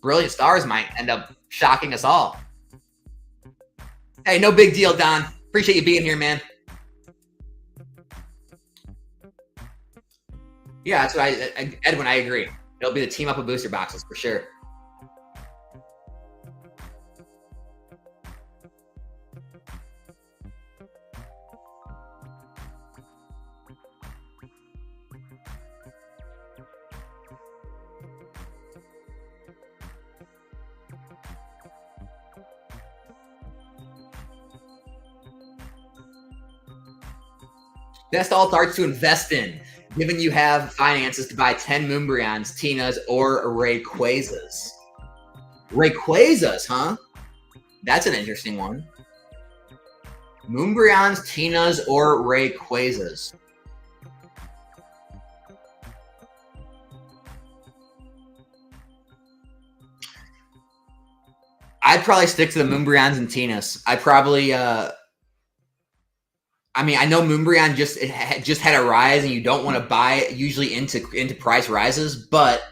Brilliant Stars might end up shocking us all. Hey, no big deal, Don. Appreciate you being here, man. Yeah, that's what Edwin, I agree. It'll be the team up of booster boxes for sure. Best alt arts to invest in, given you have finances to buy 10 Moonbryons, Tinas, or Rayquazas. Rayquazas, huh? That's an interesting one. Moonbryons, Tinas, or Rayquazas. I'd probably stick to the Moonbryons and Tinas. I probably... I mean, I know Moonbryon just had a rise, and you don't want to buy it usually into price rises. But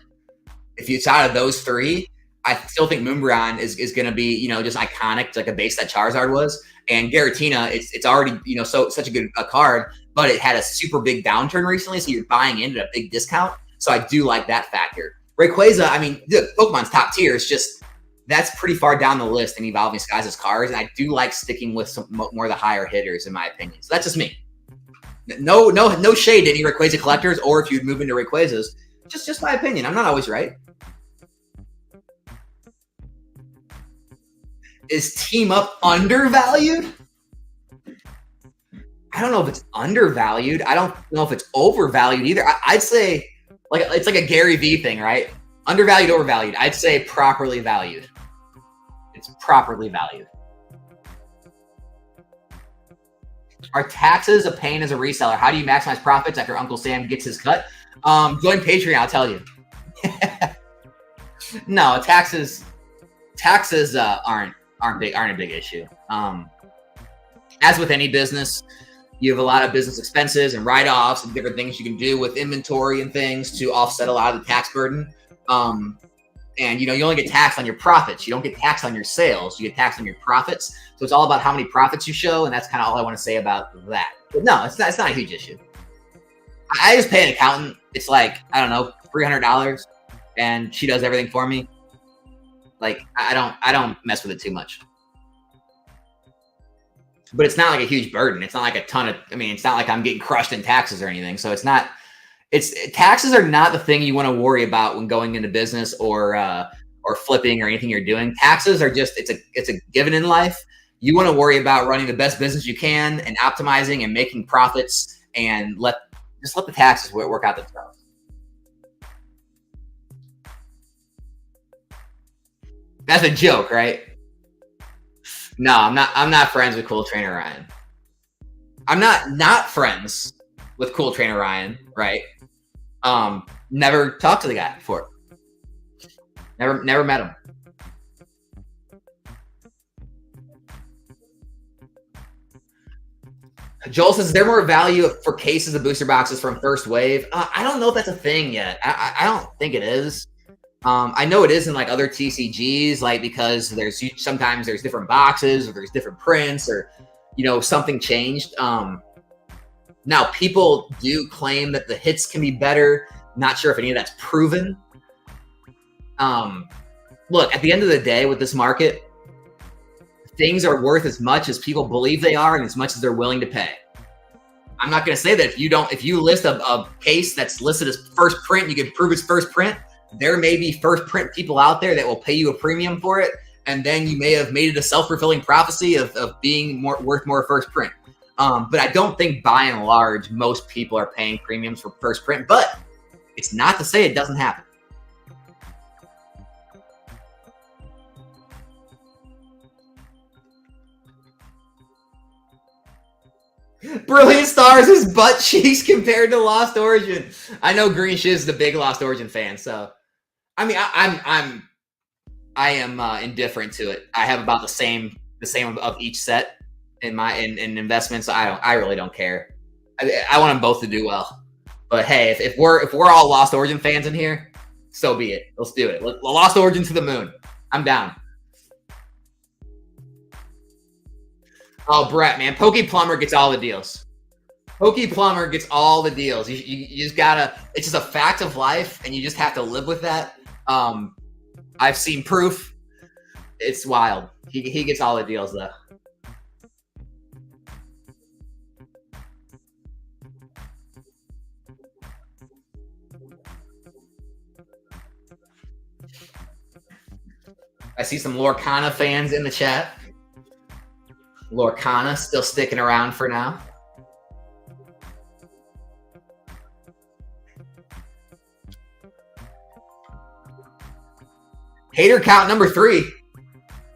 if it's out of those three, I still think Moonbryon is going to be, just iconic, like a base that Charizard was. And Giratina, it's already such a good card, but it had a super big downturn recently, so you're buying in at a big discount. So I do like that factor. Rayquaza, I mean, Pokemon's top tier. It's just that's pretty far down the list in Evolving Skies' cards, and I do like sticking with some more of the higher hitters, in my opinion. So that's just me. No shade to any Rayquaza collectors, or if you'd move into Rayquazas. Just my opinion. I'm not always right. Is Team Up undervalued? I don't know if it's undervalued. I don't know if it's overvalued either. I'd say it's like a Gary V thing, right? Undervalued, overvalued. I'd say properly valued. It's properly valued. Are taxes a pain as a reseller? How do you maximize profits after Uncle Sam gets his cut? Join Patreon, I'll tell you. No, taxes aren't a big issue. As with any business, you have a lot of business expenses and write-offs and different things you can do with inventory and things to offset a lot of the tax burden. And you only get taxed on your profits. You don't get taxed on your sales. You get taxed on your profits. So it's all about how many profits you show, and that's kind of all I want to say about that. But no, it's not a huge issue. I just pay an accountant. It's like, I don't know, $300, and she does everything for me. Like, I don't mess with it too much. But it's not like a huge burden. It's not like it's not like I'm getting crushed in taxes or anything. So taxes are not the thing you want to worry about when going into business or flipping or anything you're doing. Taxes are just, it's a given in life. You want to worry about running the best business you can and optimizing and making profits, and let the taxes work out themselves. That's a joke, right? No, I'm not friends with Cool Trainer Ryan. I'm not friends with Cool Trainer Ryan, right? Never talked to the guy before. Never met him. Joel says, is there more value for cases of booster boxes from first wave? I don't know if that's a thing yet. I don't think it is. I know it is in like other TCGs, like because sometimes there's different boxes or there's different prints or something changed. Now people do claim that the hits can be better. Not sure if any of that's proven. Look, at the end of the day with this market, things are worth as much as people believe they are and as much as they're willing to pay. I'm not going to say that if you list a case that's listed as first print, you can prove it's first print. There may be first print people out there that will pay you a premium for it. And then you may have made it a self-fulfilling prophecy of being worth more first print. But I don't think by and large, most people are paying premiums for first print, but it's not to say it doesn't happen. Brilliant Stars is butt cheeks compared to Lost Origin. I know Green Shiz is the big Lost Origin fan, so I mean, I am indifferent to it. I have about the same of each set in investments. So I really don't care. I want them both to do well. But hey, if we're all Lost Origin fans in here, so be it. Let's do it. Lost Origin to the moon. I'm down. Oh, Brett, man, Pokey Plumber gets all the deals. Pokey Plumber gets all the deals. You just gotta. It's just a fact of life, and you just have to live with that. I've seen proof. It's wild. He gets all the deals though. I see some Lorcana fans in the chat. Lorcana still sticking around for now. Hater count number 3.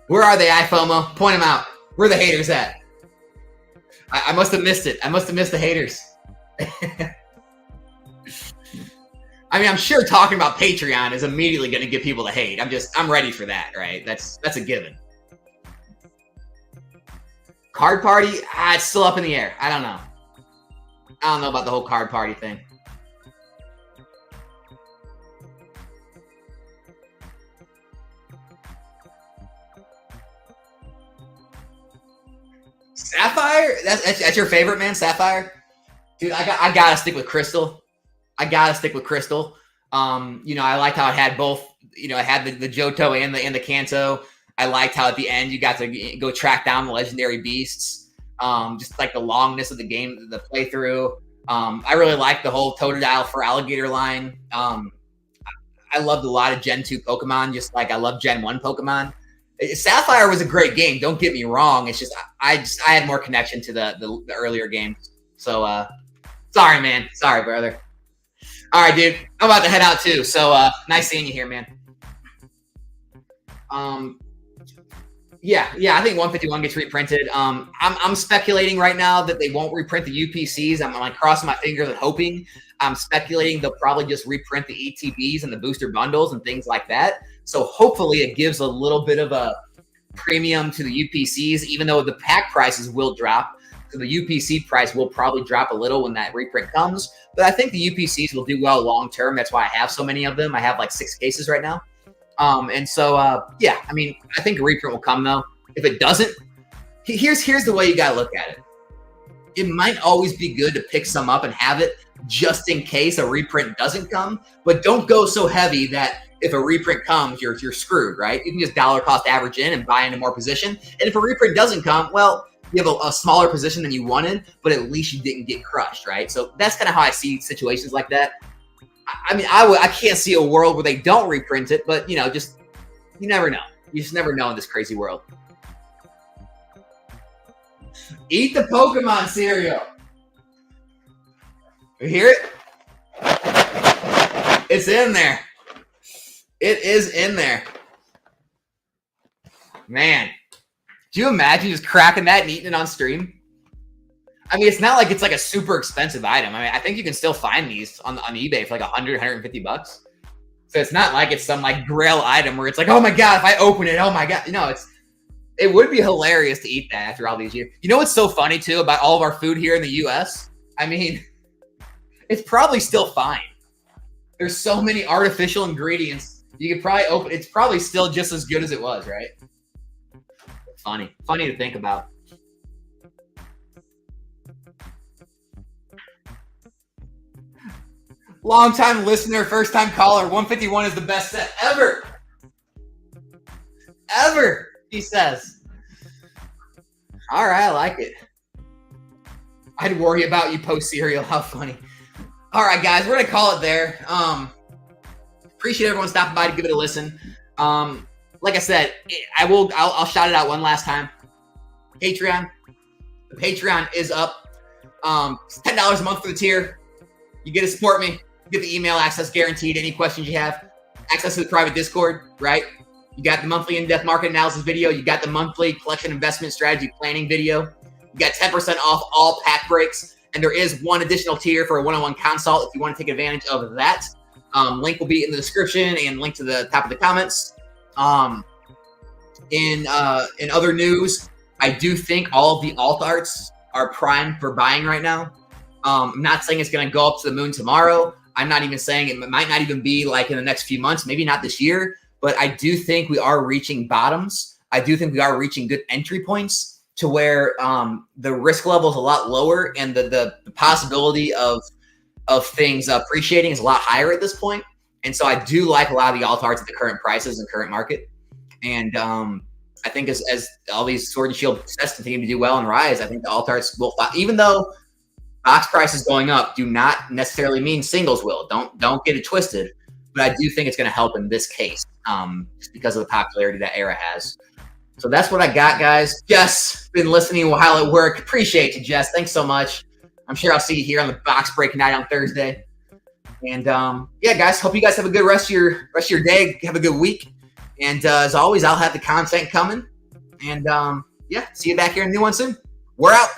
Where are they, iFOMO? Point them out. Where are the haters at? I must have missed it. I must have missed the haters. I mean, I'm sure talking about Patreon is immediately going to get people to hate. I'm ready for that, right? That's a given. Card party? It's still up in the air. I don't know. I don't know about the whole card party thing. Sapphire? That's your favorite, man? Sapphire? Dude, I gotta stick with Crystal. I liked how it had both. It had the Johto and the Kanto. I liked how at the end you got to go track down the legendary beasts. Just like the longness of the game, the playthrough. I really liked the whole Totodile for Alligator line. I loved a lot of Gen 2 Pokemon, just like I love Gen 1 Pokemon. Sapphire was a great game. Don't get me wrong. It's just I had more connection to the earlier games. So sorry, man. Sorry, brother. All right, dude. I'm about to head out too. So nice seeing you here, man. Yeah. I think 151 gets reprinted. I'm speculating right now that they won't reprint the UPCs. I'm like crossing my fingers and hoping. I'm speculating they'll probably just reprint the ETBs and the booster bundles and things like that. So hopefully it gives a little bit of a premium to the UPCs, even though the pack prices will drop. So the UPC price will probably drop a little when that reprint comes. But I think the UPCs will do well long term. That's why I have so many of them. I have like 6 cases right now. Yeah, I mean, I think a reprint will come though. If it doesn't, here's the way you gotta look at it. It might always be good to pick some up and have it just in case a reprint doesn't come, but don't go so heavy that if a reprint comes, you're screwed, right? You can just dollar cost average in and buy into more position. And if a reprint doesn't come, well, you have a smaller position than you wanted, but at least you didn't get crushed, right? So that's kind of how I see situations like that. I mean, I can't see a world where they don't reprint it, but you never know. You just never know in this crazy world. Eat the Pokemon cereal. You hear it? It's in there. It is in there. Man, do you imagine just cracking that and eating it on stream? I mean, it's not like it's like a super expensive item. I mean, I think you can still find these on eBay for like 100, 150 bucks. So it's not like it's some like grail item where it's like, oh my God, if I open it, oh my God. It would be hilarious to eat that after all these years. You know what's so funny too about all of our food here in the US? I mean, it's probably still fine. There's so many artificial ingredients. You could probably open, it's probably still just as good as it was, right? Funny to think about. Long-time listener, first-time caller. 151 is the best set ever. Ever, he says. All right, I like it. I'd worry about you post serial. How funny. All right, guys, we're gonna call it there. Appreciate everyone stopping by to give it a listen. Like I said, I'll shout it out one last time. Patreon. The Patreon is up. It's $10 a month for the tier. You get to support me. You get the email access guaranteed. Any questions you have, access to the private Discord, right? You got the monthly in-depth market analysis video. You got the monthly collection investment strategy planning video. You got 10% off all pack breaks. And there is one additional tier for a one-on-one consult if you want to take advantage of that. Link will be in the description and link to the top of the comments. In other news, I do think all of the alt arts are primed for buying right now. I'm not saying it's going to go up to the moon tomorrow. I'm not even saying it might not even be like in the next few months, maybe not this year, but I do think we are reaching bottoms. I do think we are reaching good entry points to where the risk level is a lot lower and the possibility of things appreciating is a lot higher at this point. And so I do like a lot of the alt arts at the current prices and current market. And I think as all these Sword and Shield sets continue to do well and rise, I think the alt arts will, even though box prices going up do not necessarily mean singles will. Don't get it twisted. But I do think it's going to help in this case just because of the popularity that era has. So that's what I got, guys. Jess, been listening while at work. Appreciate you, Jess. Thanks so much. I'm sure I'll see you here on the box break night on Thursday. And yeah, guys, hope you guys have a good rest of your day. Have a good week. And as always, I'll have the content coming. And yeah, see you back here in the new one soon. We're out.